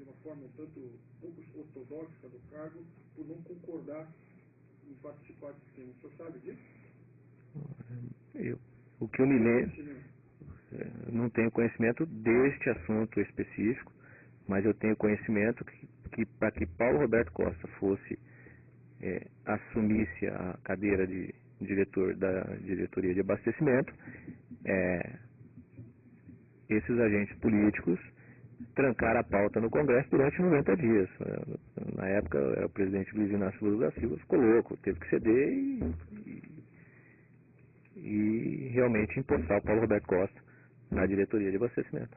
uma forma um tanto pouco ortodoxa do cargo por não concordar em participar do sistema. O senhor sabe disso? O que eu me lembro, não tenho conhecimento deste assunto específico, mas eu tenho conhecimento que para que Paulo Roberto Costa assumisse a cadeira de diretor da diretoria de abastecimento, esses agentes políticos trancaram a pauta no Congresso durante 90 dias. Na época, o presidente Luiz Inácio Lula da Silva ficou louco, teve que ceder e realmente empossar o Paulo Roberto Costa na diretoria de abastecimento.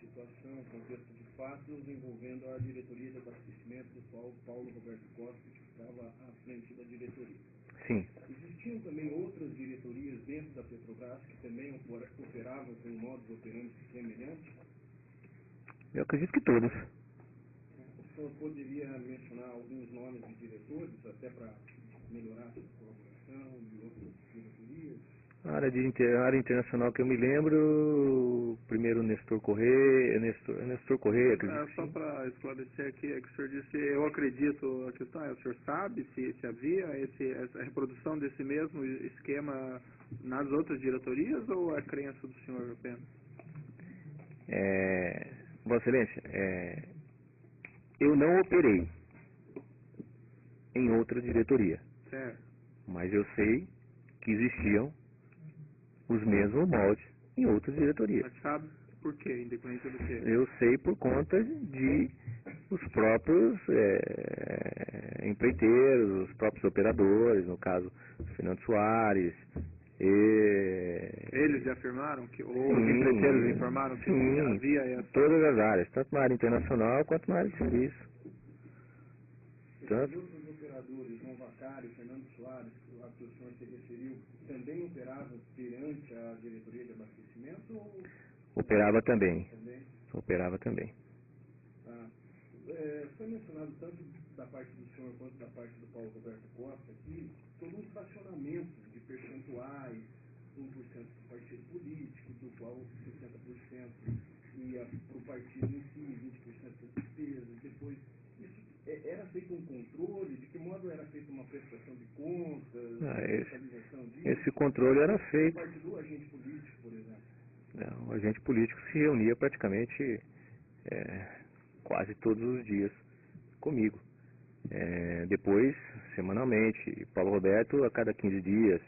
situação, contexto de fatos envolvendo a diretoria de abastecimento do qual Paulo Roberto Costa que estava à frente da diretoria. Sim. Existiam também outras diretorias dentro da Petrobras que também operavam com modos operantes semelhantes? Eu acredito que todos. O senhor poderia mencionar alguns nomes de diretores, até para melhorar a colaboração de outras diretorias? A área internacional que eu me lembro, primeiro Nestor Correia, Nestor Correia, acredito. Só para esclarecer aqui, é que o senhor disse, eu acredito, a questão é, o senhor sabe se havia essa reprodução desse mesmo esquema nas outras diretorias ou é crença do senhor apenas? Vossa Excelência, eu não operei em outra diretoria, Certo. mas eu sei que existiam os mesmos moldes em outras diretorias. Mas sabe por quê, independente do quê? Eu sei por conta de os próprios empreiteiros, os próprios operadores, no caso, Fernando Soares. Eles afirmaram que, ou os empreiteiros informaram que havia essa... Todas as áreas, tanto na área internacional quanto na área de serviço. Os outros operadores, João Vacário, Fernando Soares, que o senhor se referiu, também operavam perante a diretoria de abastecimento? Ou... Operava também. Operava também. Foi mencionado tanto da parte do senhor quanto da parte do Paulo Roberto Costa aqui, todo um fracionamento de percentuais, 1% para o partido político, do qual 60% ia para o partido em si, 20% para despesas, depois... Era feito um controle? De que modo era feita uma prestação de contas, fiscalização disso? Esse controle era feito... Por parte do agente político, por exemplo? O agente político se reunia praticamente quase todos os dias comigo. Depois, semanalmente, Paulo Roberto a cada 15 dias,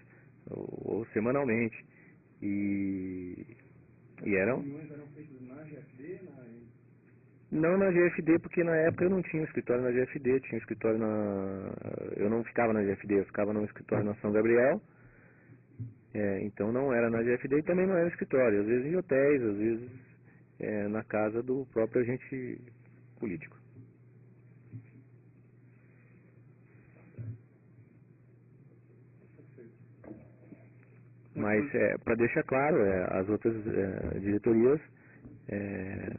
ou semanalmente. E eram... As reuniões eram feitas na GFD, Não na GFD, porque na época eu não tinha um escritório na GFD, tinha um escritório eu não ficava na GFD, eu ficava no escritório na São Gabriel, então não era na GFD e também não era escritório, às vezes em hotéis, às vezes na casa do próprio agente político. Mas, para deixar claro, as outras diretorias,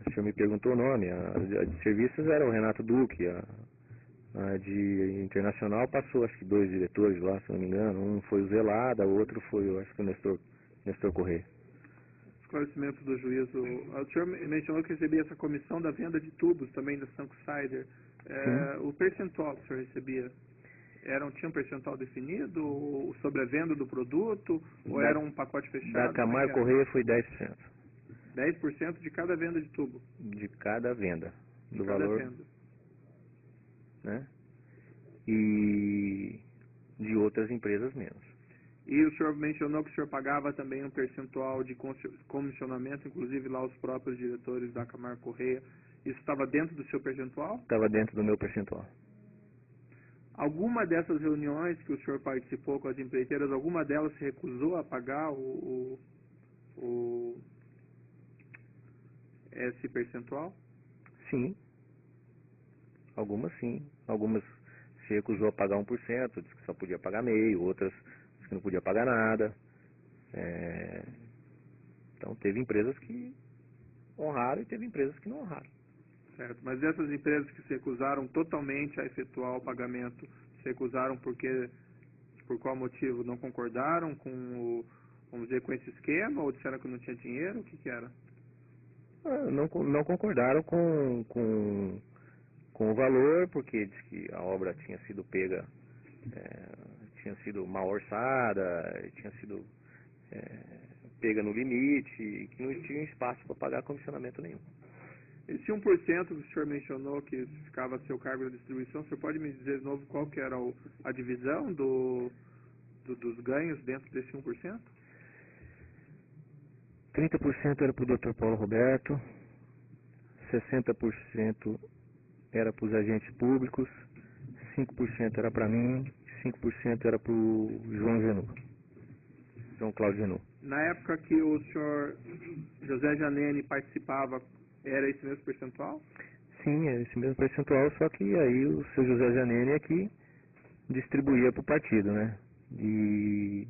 o senhor me perguntou o nome, a de serviços era o Renato Duque, a de internacional passou acho que 2 diretores lá, se não me engano, um foi o Zelada, o outro foi, acho que o Nestor Correia. Esclarecimento do juízo, o senhor mencionou que recebia essa comissão da venda de tubos também da Sunksider, o percentual que o senhor recebia? Tinha um percentual definido sobre a venda do produto ou era um pacote fechado? Da Camargo Correia foi 10%. 10% de cada venda de tubo? De cada venda. Do cada valor. Venda. Né? E de outras empresas menos. E o senhor mencionou que o senhor pagava também um percentual de comissionamento, inclusive lá os próprios diretores da Camargo Correia. Isso estava dentro do seu percentual? Estava dentro do meu percentual. Alguma dessas reuniões que o senhor participou com as empreiteiras, alguma delas se recusou a pagar esse percentual? Sim. Algumas sim. Algumas se recusou a pagar 1%, disse que só podia pagar meio, outras disse que não podia pagar nada. Então teve empresas que honraram e teve empresas que não honraram. Certo, mas dessas empresas que se recusaram totalmente a efetuar o pagamento, se recusaram por qual motivo? Não concordaram com vamos dizer, com esse esquema ou disseram que não tinha dinheiro? O que era? Não concordaram com o valor, porque diz que a obra tinha sido pega, tinha sido mal orçada, tinha sido pega no limite, e que não tinha espaço para pagar comissionamento nenhum. Esse 1% que o senhor mencionou que ficava a seu cargo da distribuição, o senhor pode me dizer de novo qual que era a divisão dos ganhos dentro desse 1%? 30% era para o Dr. Paulo Roberto, 60% era para os agentes públicos, 5% era para mim, 5% era para o João Cláudio Genu. Na época que o senhor José Janene participava Era esse mesmo percentual? Sim, é esse mesmo percentual, só que aí o seu José Zaneni é que distribuía para o partido, né? E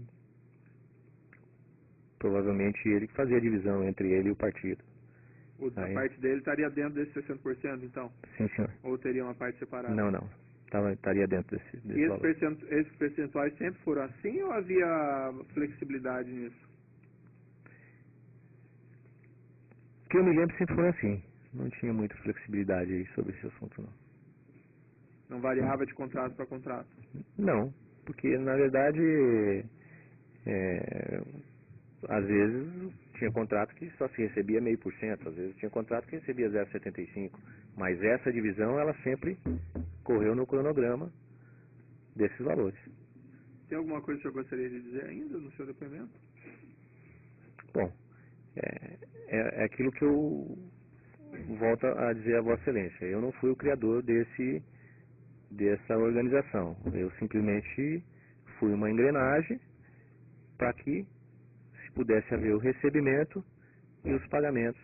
provavelmente ele que fazia a divisão entre ele e o partido. A Aí, parte dele estaria dentro desses 60%, então? sim, senhor. Ou teria uma parte separada? Não. Estaria dentro desse E valor. esses percentuais sempre foram assim ou havia flexibilidade nisso? Que eu me lembro sempre foi assim. Não tinha muita flexibilidade aí sobre esse assunto, não. Não variava de contrato para contrato? Não, porque na verdade, às vezes tinha contrato que só se recebia 0,5%, às vezes tinha contrato que recebia 0,75%, mas essa divisão ela sempre correu no cronograma desses valores. Tem alguma coisa que eu gostaria de dizer ainda no seu depoimento? Bom, é aquilo que eu volto a dizer a Vossa Excelência. Eu não fui o criador dessa organização. Eu simplesmente fui uma engrenagem para que se pudesse haver o recebimento e os pagamentos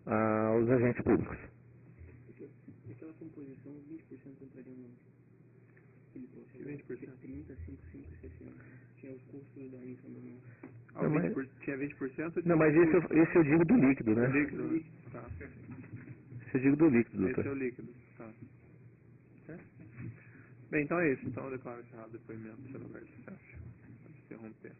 aos agentes públicos. Aquela composição, 20% entraria no aquele processo. 20%? 30, 5, 5 e 60. Tinha os custos da infra no... Ah, 20%, tinha 20%? Não, mas esse eu digo do líquido, né? Do líquido, tá. Esse eu digo do líquido, doutor. Esse é o líquido, tá. Certo? Bem, então é isso. Então eu declaro encerrado o depoimento pelo Roberto Sérgio. Pode interromper.